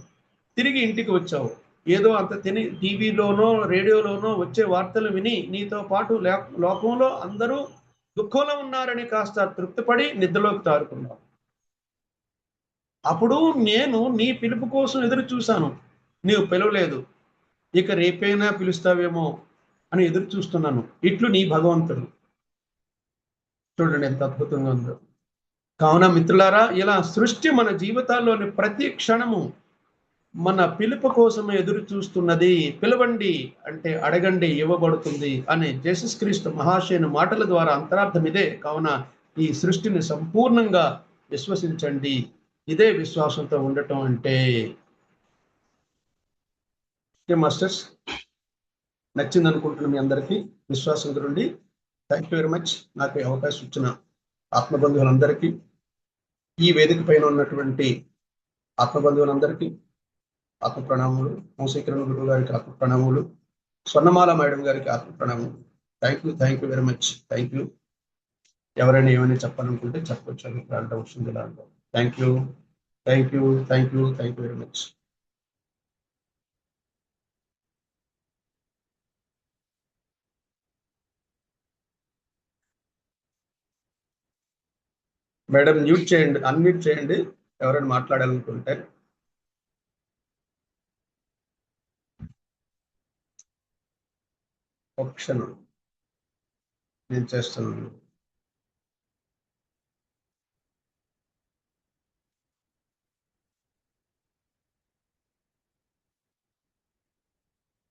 తిరిగి ఇంటికి వచ్చావు. ఏదో అంత తిని టీవీలోనో రేడియోలోనో వచ్చే వార్తలు విని నీతో పాటు లోకంలో అందరూ దుఃఖంలో ఉన్నారని కాస్త తృప్తిపడి నిద్రలోకి తారుకున్నావు. అప్పుడు నేను నీ పిలుపు కోసం ఎదురు చూశాను. నీవు పిలవలేదు. ఇక రేపైనా పిలుస్తావేమో అని ఎదురు చూస్తున్నాను. ఇట్లు నీ భగవంతుడు. చూడండి ఎంత అద్భుతంగా ఉందో. కావున మిత్రులారా, ఇలా సృష్టి మన జీవితాల్లోని ప్రతి క్షణము మన పిలుపు కోసమే ఎదురు చూస్తున్నది. పిలవండి అంటే అడగండి ఇవ్వబడుతుంది అనే జేసస్ క్రీస్తు మహాశయుని మాటల ద్వారా అంతరార్థం ఇదే. కావున ఈ సృష్టిని సంపూర్ణంగా విశ్వసించండి. ఇదే విశ్వాసంతో ఉండటం అంటే. మాస్టర్స్, నచ్చింది అనుకుంటున్నాను మీ అందరికీ. విశ్వాసం గురించి థ్యాంక్ యూ వెరీ మచ్. నాకు అవకాశం ఇచ్చిన ఆత్మబంధువులందరికీ, ఈ వేదిక పైన ఉన్నటువంటి ఆత్మబంధువులందరికీ ఆత్మ ప్రణామములు. మూసీకరణ గురువు గారికి ఆత్మ ప్రణామములు. స్వర్ణమాల మేడం గారికి ఆత్మ ప్రణామములు. Thank you very much. Thank you. ఎవరైనా ఏమైనా చెప్పాలనుకుంటే చెప్పవచ్చు. అభిప్రాయాలు డౌట్స్ ఉంది దాంట్లో. Thank you very much. Madam mute చేయండి, అన్మ్యూట్ చేయండి ఎవరైనా మాట్లాడాలనుకుంటే. ఒక క్షణం నేను చేస్తున్నాను.